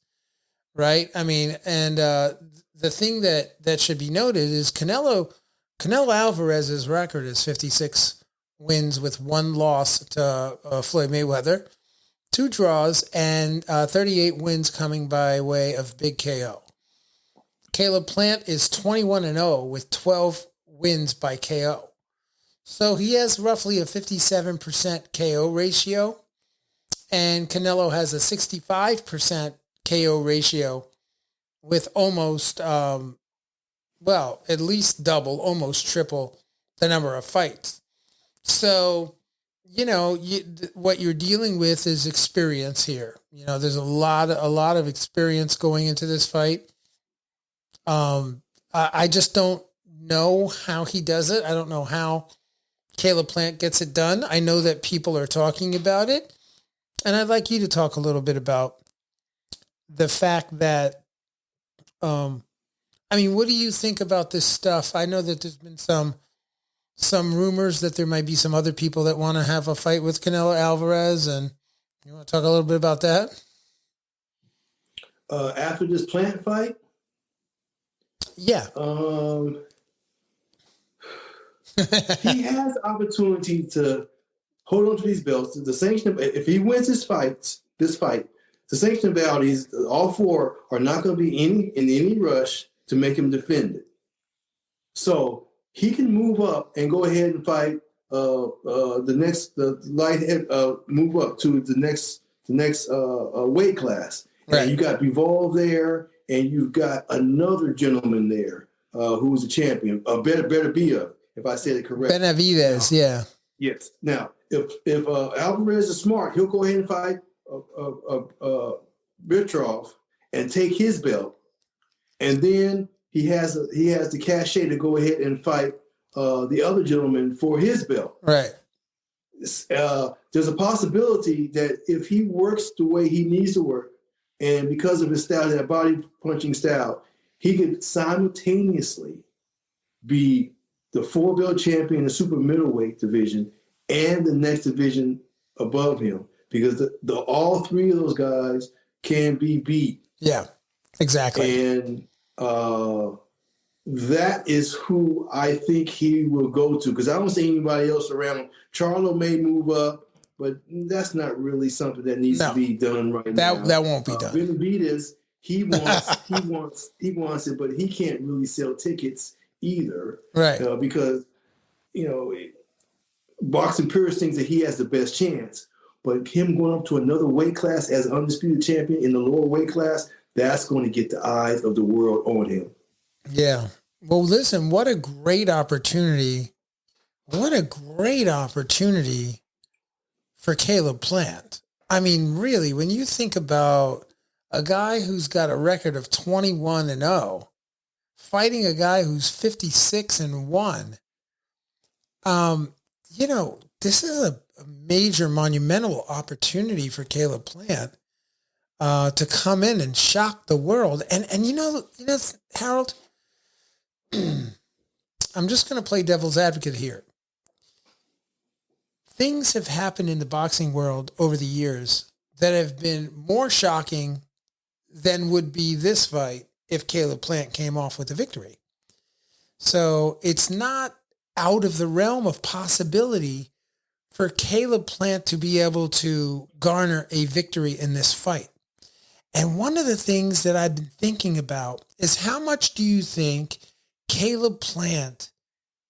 [SPEAKER 2] right? I mean, and the thing that should be noted is Canelo Alvarez's record is 56 wins with 1 loss to Floyd Mayweather, 2 draws, and 38 wins coming by way of big KO. Caleb Plant is 21-0 with 12 wins by KO. So he has roughly a 57% KO ratio, and Canelo has a 65% KO ratio with almost, at least double, almost triple the number of fights. So, what you're dealing with is experience here. There's a lot of experience going into this fight. I just don't know how he does it. I don't know how Caleb Plant gets it done. I know that people are talking about it, and I'd like you to talk a little bit about the fact that, what do you think about this stuff? I know that there's been some rumors that there might be some other people that want to have a fight with Canelo Alvarez, and you want to talk a little bit about that?
[SPEAKER 3] After this Plant fight?
[SPEAKER 2] Yeah.
[SPEAKER 3] He has the opportunity to hold on to these belts. The sanction, if he wins this fight, the sanction bodies, all 4 are not going to be in any rush to make him defend it. So he can move up and go ahead and fight move up to the next weight class.
[SPEAKER 2] Right.
[SPEAKER 3] And you got Bivol there, and you've got another gentleman there who's a champion. Better if I said it correctly.
[SPEAKER 2] Benavidez, yeah.
[SPEAKER 3] Yes. Now, if Alvarez is smart, he'll go ahead and fight Bitrov and take his belt, and then he has the cachet to go ahead and fight the other gentleman for his belt.
[SPEAKER 2] Right.
[SPEAKER 3] There's a possibility that if he works the way he needs to work, and because of his style, that body punching style, he could simultaneously be the 4-belt champion in the super middleweight division and the next division above him, because all 3 of those guys can be beat.
[SPEAKER 2] Yeah, exactly.
[SPEAKER 3] And that is who I think he will go to, because I don't see anybody else around him. Charlo may move up, but that's not really something that needs to be done right now.
[SPEAKER 2] That won't be done.
[SPEAKER 3] Benavidez, he wants it, but he can't really sell tickets either,
[SPEAKER 2] right?
[SPEAKER 3] Because boxing purists thinks that he has the best chance, but him going up to another weight class as an undisputed champion in the lower weight class, that's going to get the eyes of the world on him.
[SPEAKER 2] Yeah. Well, listen, what a great opportunity! What a great opportunity for Caleb Plant. I mean, really, when you think about a guy who's got a record of 21-0. Fighting a guy who's 56-1, this is a major monumental opportunity for Caleb Plant to come in and shock the world. And Harold, I'm just going to play devil's advocate here. Things have happened in the boxing world over the years that have been more shocking than would be this fight if Caleb Plant came off with a victory. So it's not out of the realm of possibility for Caleb Plant to be able to garner a victory in this fight. And one of the things that I've been thinking about is, how much do you think Caleb Plant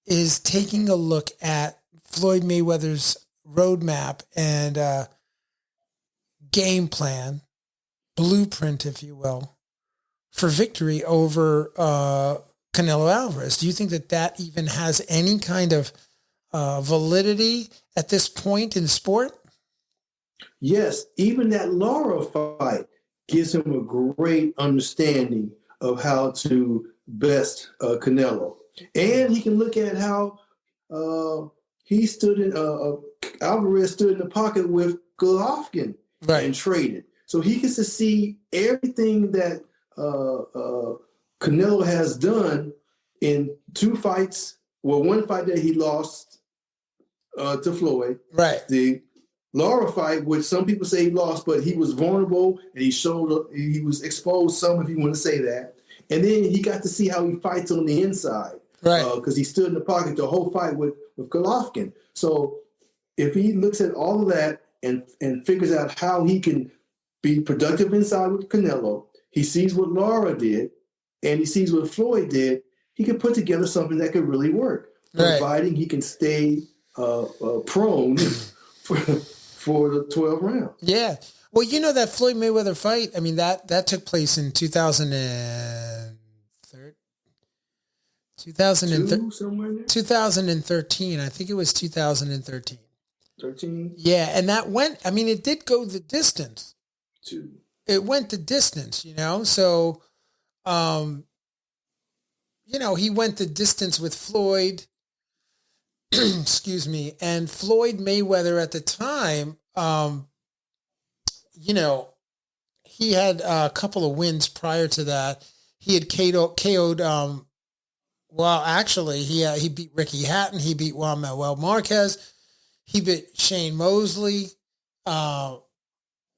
[SPEAKER 2] is taking a look at Floyd Mayweather's roadmap and game plan, blueprint, if you will, for victory over Canelo Alvarez? Do you think that even has any kind of validity at this point in the sport?
[SPEAKER 3] Yes, even that Lara fight gives him a great understanding of how to best Canelo. And he can look at how he stood in Alvarez stood in the pocket with Golovkin and traded. So he gets to see everything that Canelo has done in two fights. Well, one fight that he lost to Floyd.
[SPEAKER 2] Right.
[SPEAKER 3] The Lara fight, which some people say he lost, but he was vulnerable and he was exposed some, if you want to say that. And then he got to see how he fights on the inside.
[SPEAKER 2] Right.
[SPEAKER 3] Because he stood in the pocket the whole fight with Golovkin. So if he looks at all of that and figures out how he can be productive inside with Canelo, he sees what Lara did, and he sees what Floyd did, he can put together something that could really work, providing he can stay prone for the 12 rounds.
[SPEAKER 2] Yeah. Well, you know that Floyd Mayweather fight, I mean, that took place in 2013. I think it was 2013.
[SPEAKER 3] 13?
[SPEAKER 2] Yeah, and that went, I mean, it did go the distance. It went the distance, you know? So, you know, he went the distance with Floyd, excuse me, and Floyd Mayweather at the time, you know, he had a couple of wins prior to that. He had KO'd well, actually, he beat Ricky Hatton. He beat Juan Manuel Marquez. He beat Shane Mosley, all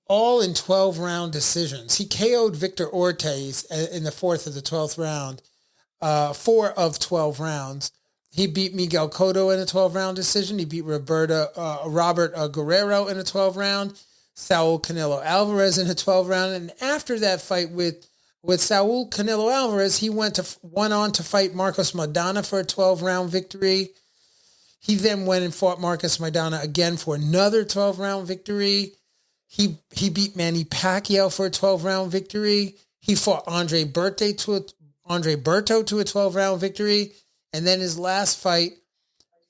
[SPEAKER 2] in 12-round decisions. He KO'd Victor Ortiz in the 4th of the 12th round, 4 of 12 rounds. He beat Miguel Cotto in a 12-round decision. He beat Robert Guerrero in a 12-round. Saul Canelo Alvarez in a 12-round. And after that fight with Saul Canelo Alvarez, he went on to fight Marcos Maidana for a 12-round victory. He then went and fought Marcos Maidana again for another 12-round victory. He beat Manny Pacquiao for a 12-round victory. He fought Andre Berto to a 12-round victory. And then his last fight,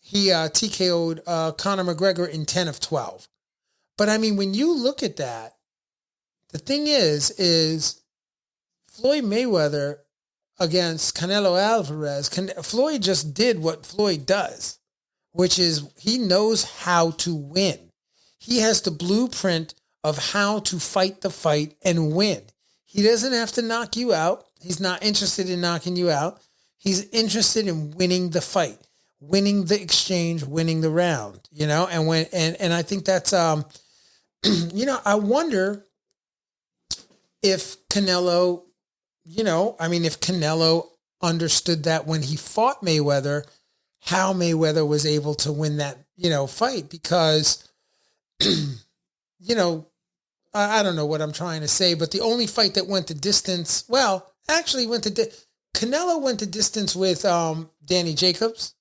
[SPEAKER 2] he TKO'd Conor McGregor in 10 of 12. But I mean, when you look at that, the thing is Floyd Mayweather against Canelo Alvarez, Floyd just did what Floyd does, which is he knows how to win. He has the blueprint of how to fight the fight and win. He doesn't have to knock you out. He's not interested in knocking you out. He's interested in winning the fight, winning the exchange, winning the round, you know, and I think that's, you know, I wonder if Canelo, you know, I mean, if Canelo understood that when he fought Mayweather, how Mayweather was able to win that, you know, fight, because, you know, I don't know what I'm trying to say, but the only fight that went the distance, well, actually Canelo went the distance with Danny Jacobs.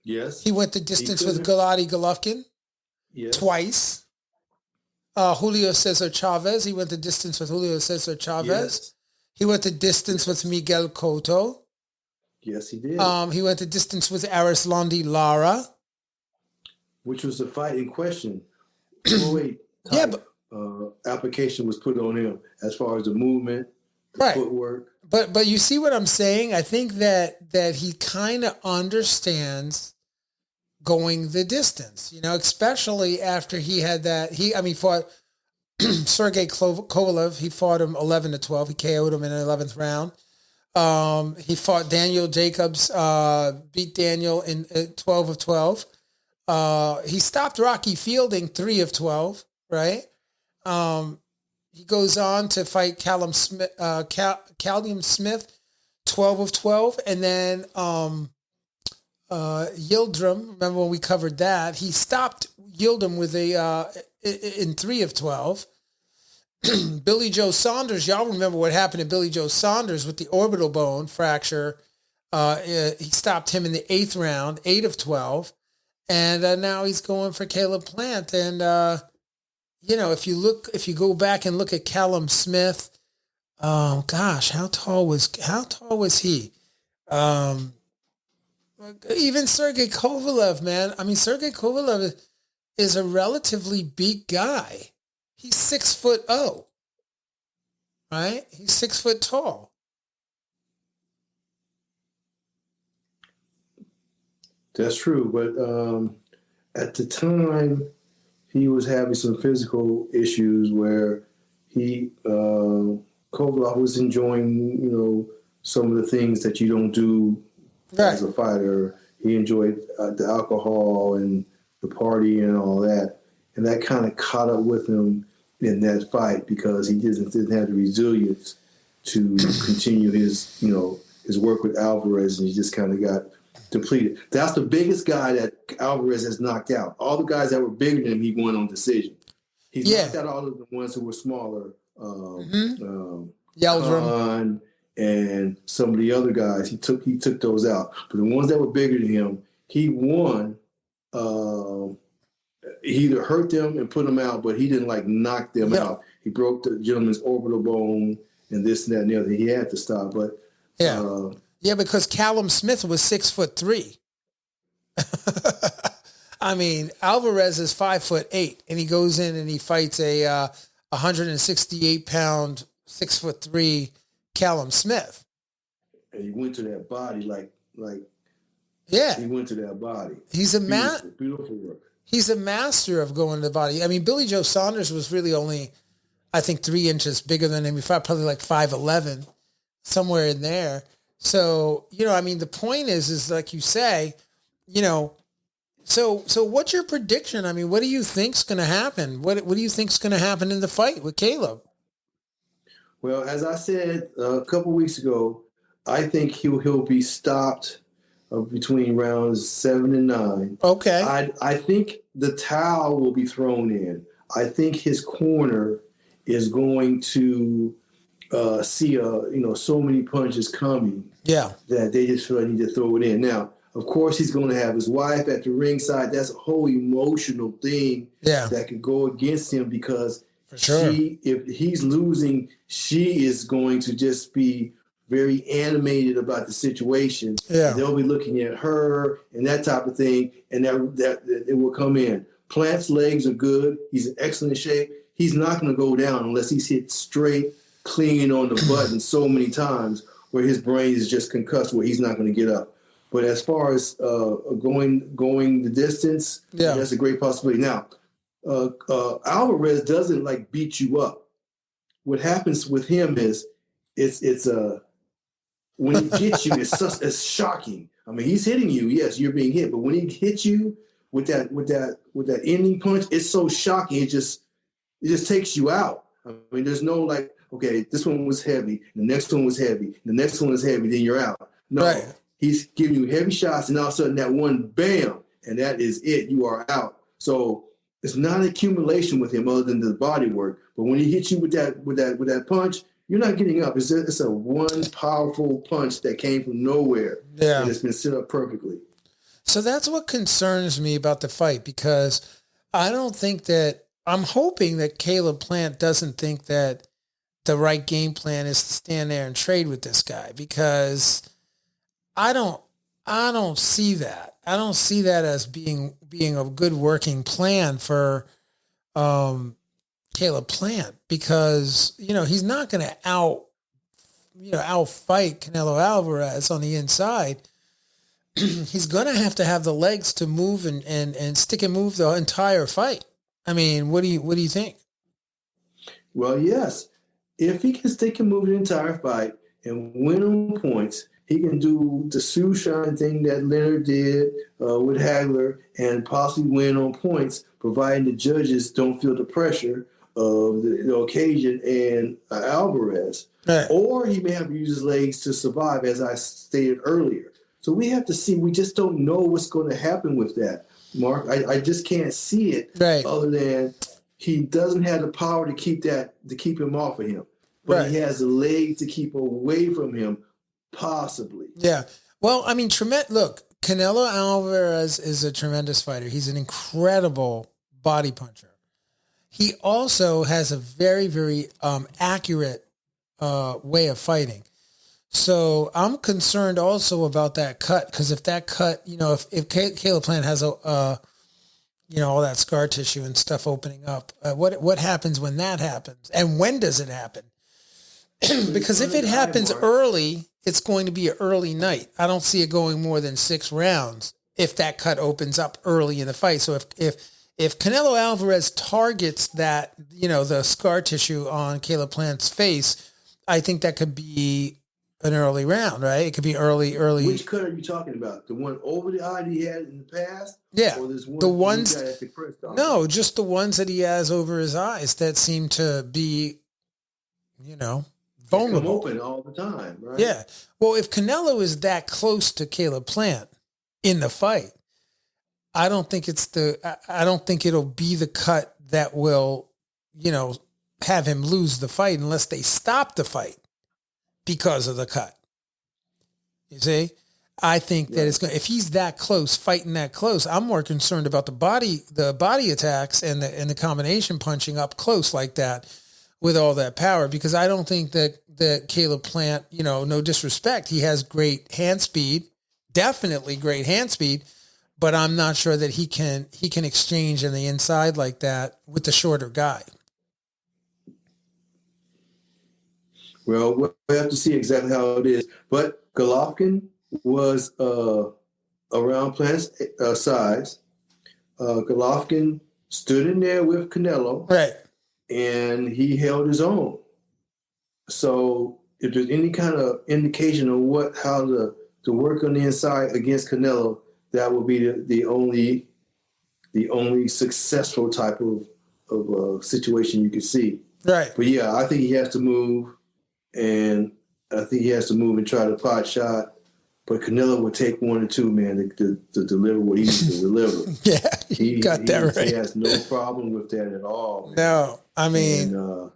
[SPEAKER 3] Yes.
[SPEAKER 2] He went the distance with Gennady Golovkin.
[SPEAKER 3] Yes.
[SPEAKER 2] Twice. Julio Cesar Chavez. He went the distance with Julio Cesar Chavez.
[SPEAKER 3] Yes.
[SPEAKER 2] He went the distance with Miguel Cotto.
[SPEAKER 3] Yes, he did.
[SPEAKER 2] He went the distance with Arislandi Lara.
[SPEAKER 3] Which was the fight in question.
[SPEAKER 2] Yeah, but
[SPEAKER 3] application was put on him as far as the movement, the footwork.
[SPEAKER 2] But you see what I'm saying? I think that he kind of understands going the distance, you know, especially after he had that. He fought Sergey Kovalev. He fought him 11 to 12. He KO'd him in the 11th round. He fought Daniel Jacobs, beat Daniel in 12 of 12. He stopped Rocky Fielding 3 of 12, right? He goes on to fight Callum Smith, 12 of 12. And then Yildirim, remember when we covered that? He stopped Yildirim with in 3 of 12. Billy Joe Saunders, y'all remember what happened to Billy Joe Saunders with the orbital bone fracture. He stopped him in the 8th round, 8 of 12. And now he's going for Caleb Plant. And, you know, if you go back and look at Callum Smith, gosh, how tall was he? Even Sergey Kovalev, man. I mean, Sergey Kovalev is a relatively big guy. He's 6'0", right? He's 6 foot tall.
[SPEAKER 3] That's true. But at the time, he was having some physical issues where Kovalev was enjoying, some of the things that you don't do as a fighter. He enjoyed the alcohol and the party and all that. And that kind of caught up with him in that fight because he didn't have the resilience to continue his work with Alvarez, and he just kind of got depleted. That's the biggest guy that Alvarez has knocked out. All the guys that were bigger than him, he won on decision. He's knocked out all of the ones who were smaller. Khan and some of the other guys, he took those out. But the ones that were bigger than him, he won. He either hurt them and put them out, but he didn't knock them out. He broke the gentleman's orbital bone and this and that and the other. He had to stop, but
[SPEAKER 2] because Callum Smith was 6'3". I mean, Alvarez is 5'8", and he goes in and he fights a 168-pound, 6'3" Callum Smith.
[SPEAKER 3] And he went to that body he went to that body.
[SPEAKER 2] He's a
[SPEAKER 3] beautiful work.
[SPEAKER 2] He's a master of going to the body. I mean, Billy Joe Saunders was really only, I think, 3 inches bigger than him. He fought probably 5'11", somewhere in there. So, the point is like you say, so what's your prediction? I mean, what do you think's going to happen? What do you think's going to happen in the fight with Caleb?
[SPEAKER 3] Well, as I said a couple weeks ago, I think he'll be stopped between rounds 7 and 9.
[SPEAKER 2] Okay.
[SPEAKER 3] I think the towel will be thrown in. I think his corner is going to see so many punches coming.
[SPEAKER 2] Yeah.
[SPEAKER 3] That they just feel like need to throw it in. Now, of course, he's going to have his wife at the ringside. That's a whole emotional thing that could go against him because
[SPEAKER 2] for sure.
[SPEAKER 3] If he's losing, she is going to just be very animated about the situation.
[SPEAKER 2] Yeah.
[SPEAKER 3] And they'll be looking at her and that type of thing, and that it will come in. Plant's legs are good. He's in excellent shape. He's not going to go down unless he's hit straight, clean on the button so many times where his brain is just concussed, where he's not going to get up. But as far as going the distance, that's a great possibility. Now, Alvarez doesn't beat you up. What happens with him is it's when he hits you, it's shocking. I mean, he's hitting you. Yes, you're being hit, but when he hits you with that ending punch, it's so shocking. It just takes you out. I mean, there's no okay, this one was heavy, the next one was heavy, the next one is heavy, then you're out. No, he's giving you heavy shots, and all of a sudden that one, bam, and that is it. You are out. So it's not an accumulation with him other than the body work. But when he hits you with that punch, you're not getting up. It's a one powerful punch that came from nowhere. Yeah. And it's been set up perfectly.
[SPEAKER 2] So that's what concerns me about the fight, because I'm hoping that Caleb Plant doesn't think that the right game plan is to stand there and trade with this guy, because I don't see that. I don't see that as being a good working plan for Caleb Plant, because he's not going to outfight Canelo Alvarez on the inside. He's going to have the legs to move and stick and move the entire fight. I mean, what do you think?
[SPEAKER 3] Well, yes, if he can stick and move the entire fight and win on points, he can do the Sue Shine thing that Leonard did with Hagler and possibly win on points, providing the judges don't feel the pressure of the occasion and Alvarez. Right. Or he may have to use his legs to survive, as I stated earlier. So we have to see. We just don't know what's going to happen with that, Mark. I just can't see it other than he doesn't have the power to keep him off of him. But he has the leg to keep away from him. Possibly.
[SPEAKER 2] Yeah. Well, I mean, look, Canelo Alvarez is a tremendous fighter. He's an incredible body puncher. He also has a very, very accurate way of fighting. So I'm concerned also about that cut, because if that cut, if Caleb Plant has all that scar tissue and stuff opening up, what happens when that happens, and when does it happen? Because if it happens early, it's going to be an early night. I don't see it going more than 6 rounds. if that cut opens up early in the fight. So if Canelo Alvarez targets that, the scar tissue on Caleb Plant's face, I think that could be an early round, right? It could be early.
[SPEAKER 3] Which cut are you talking about? The one over the eye that he had in the past?
[SPEAKER 2] Yeah.
[SPEAKER 3] Or this one
[SPEAKER 2] The ones,
[SPEAKER 3] he got at the press conference?
[SPEAKER 2] no, just the ones that he has over his eyes that seem to be, vulnerable.
[SPEAKER 3] Come open all the time, right?
[SPEAKER 2] Yeah. Well, if Canelo is that close to Caleb Plant in the fight, I don't think it'll be the cut that will, have him lose the fight unless they stop the fight because of the cut. You see? I think that it's going. If he's that close, fighting that close, I'm more concerned about the body attacks and the combination punching up close like that with all that power, because I don't think that Caleb Plant, no disrespect, he has great hand speed, definitely great hand speed, but I'm not sure that he can exchange in the inside like that with the shorter guy.
[SPEAKER 3] Well, we'll have to see exactly how it is. But Golovkin was around Plant's size. Golovkin stood in there with Canelo.
[SPEAKER 2] Right.
[SPEAKER 3] And he held his own. So if there's any kind of indication of how to work on the inside against Canelo, that would be the only successful type of situation you could see.
[SPEAKER 2] Right.
[SPEAKER 3] But yeah, I think he has to move, and I think he has to move and try the pot shot. But Canelo would take 1 or 2, man, to deliver what he needs to deliver.
[SPEAKER 2] Yeah, he got that right.
[SPEAKER 3] He has no problem with that at all. Man.
[SPEAKER 2] No, I mean,
[SPEAKER 3] and,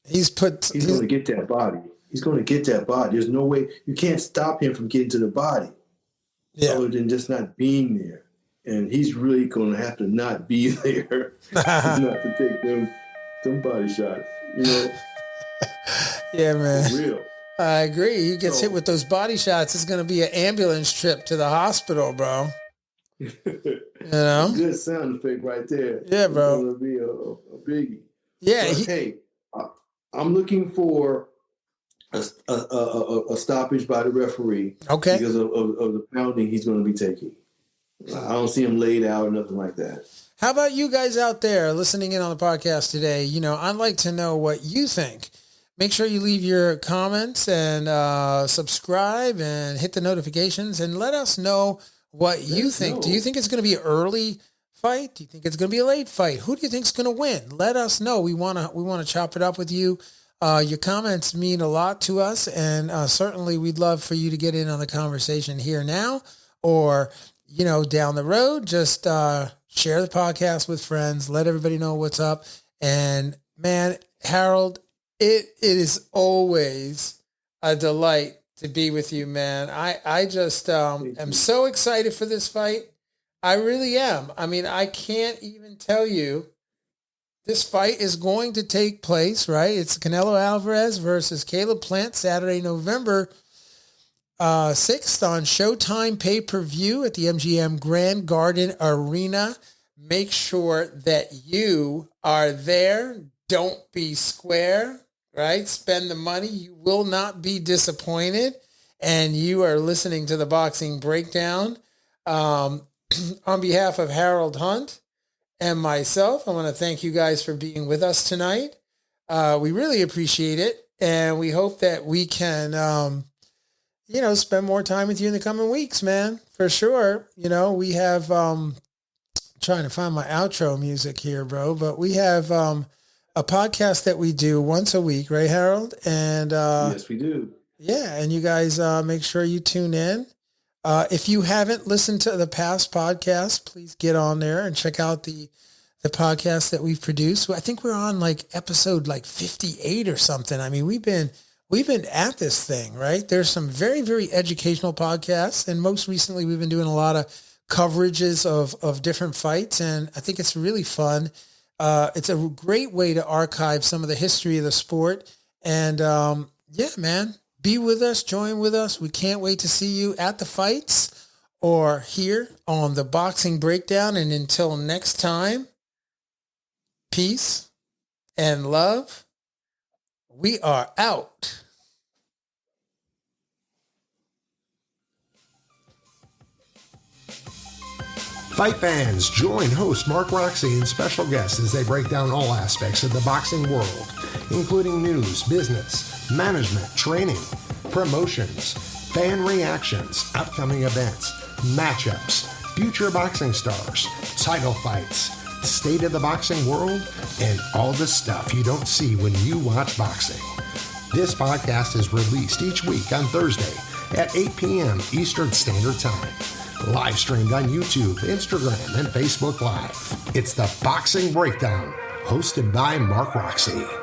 [SPEAKER 2] he's going
[SPEAKER 3] to get that body. He's going to get that body. There's no way. You can't stop him from getting to the body.
[SPEAKER 2] Yeah.
[SPEAKER 3] Other than just not being there. And he's really going to have to not be there not to take them body shots.
[SPEAKER 2] Yeah, man.
[SPEAKER 3] It's real.
[SPEAKER 2] I agree. He gets hit with those body shots. It's going to be an ambulance trip to the hospital, bro.
[SPEAKER 3] Good sound effect right there.
[SPEAKER 2] Yeah, bro.
[SPEAKER 3] It's going to be a biggie.
[SPEAKER 2] Yeah.
[SPEAKER 3] But, I'm looking for a stoppage by the referee.
[SPEAKER 2] Okay.
[SPEAKER 3] Because of the pounding he's going to be taking. I don't see him laid out or nothing like that.
[SPEAKER 2] How about you guys out there listening in on the podcast today? I'd like to know what you think. Make sure you leave your comments and subscribe and hit the notifications and let us know what you think. Do you think it's going to be an early fight? Do you think it's going to be a late fight? Who do you think is going to win? Let us know. We want to chop it up with you. Your comments mean a lot to us, and certainly we'd love for you to get in on the conversation here now or, down the road. Just share the podcast with friends. Let everybody know what's up. And, man, Harold, It is always a delight to be with you, man. I just am so excited for this fight. I really am. I mean, I can't even tell you. This fight is going to take place, right? It's Canelo Alvarez versus Caleb Plant, Saturday, November 6th on Showtime pay-per-view at the MGM Grand Garden Arena. Make sure that you are there. Don't be square. Right? Spend the money. You will not be disappointed. And you are listening to the Boxing Breakdown. On behalf of Harold Hunt and myself, I want to thank you guys for being with us tonight. We really appreciate it. And we hope that we can, spend more time with you in the coming weeks, man. For sure. We have, trying to find my outro music here, bro, but we have, a podcast that we do once a week, right, Harold? And
[SPEAKER 3] yes, we do.
[SPEAKER 2] Yeah, and you guys make sure you tune in. If you haven't listened to the past podcasts, please get on there and check out the podcast that we've produced. I think we're on episode 58 or something. I mean, we've been at this thing, right? There's some very, very educational podcasts, and most recently we've been doing a lot of coverages of different fights, and I think it's really fun. It's a great way to archive some of the history of the sport. And yeah, man, be with us, join with us. We can't wait to see you at the fights or here on the Boxing Breakdown. And until next time, peace and love. We are out.
[SPEAKER 1] Fight fans, join host Mark Roxey and special guests as they break down all aspects of the boxing world, including news, business, management, training, promotions, fan reactions, upcoming events, matchups, future boxing stars, title fights, state of the boxing world, and all the stuff you don't see when you watch boxing. This podcast is released each week on Thursday at 8 p.m. Eastern Standard Time. Live streamed on YouTube, Instagram, and Facebook Live. It's the Boxing Breakdown, hosted by Mark Roxey.